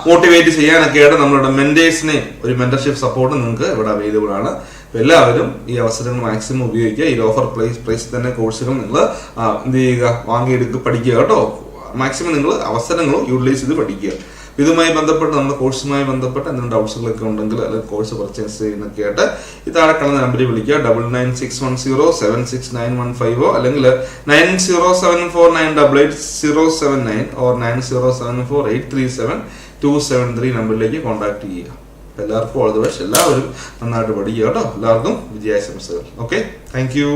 മോട്ടിവേറ്റ് ചെയ്യാനൊക്കെ ആയിട്ട് നമ്മളുടെ മെന്റേഴ്സിനെ ഒരു മെന്റർഷിപ്പ് സപ്പോർട്ട് നിങ്ങൾക്ക് ഇവിടെ അവൈലബിൾ ആണ്. എല്ലാവരും ഈ അവസരങ്ങൾ മാക്സിമം ഉപയോഗിക്കുക. ഈ ഓഫർ പ്രൈസ് തന്നെ കോഴ്സുകൾ നിങ്ങൾ എന്ത് ചെയ്യുക, വാങ്ങിയെടുക്കുക, പഠിക്കുക കേട്ടോ. മാക്സിമം നിങ്ങൾ അവസരങ്ങൾ യൂട്ടിലൈസ് ചെയ്ത് പഠിക്കുക. ഇതുമായി ബന്ധപ്പെട്ട് നമ്മുടെ കോഴ്സുമായി ബന്ധപ്പെട്ട് എന്തെങ്കിലും ഡൗട്ട്സുകളൊക്കെ ഉണ്ടെങ്കിൽ അല്ലെങ്കിൽ കോഴ്സ് പർച്ചേസ് ചെയ്യുന്നൊക്കെ ആയിട്ട് ഈ താഴെ കാണുന്ന നമ്പറിൽ വിളിക്കുക. 9961076915 അല്ലെങ്കിൽ 9074988079 ഓർ 9074837273 നമ്പറിലേക്ക് കോൺടാക്ട് ചെയ്യുക. എല്ലാവർക്കും ഓൾ ദി ബെസ്റ്റ്. എല്ലാവരും നന്നായിട്ട് പഠിക്കുക കേട്ടോ. എല്ലാവർക്കും വിജയാശംസകൾ. Okay, thank you.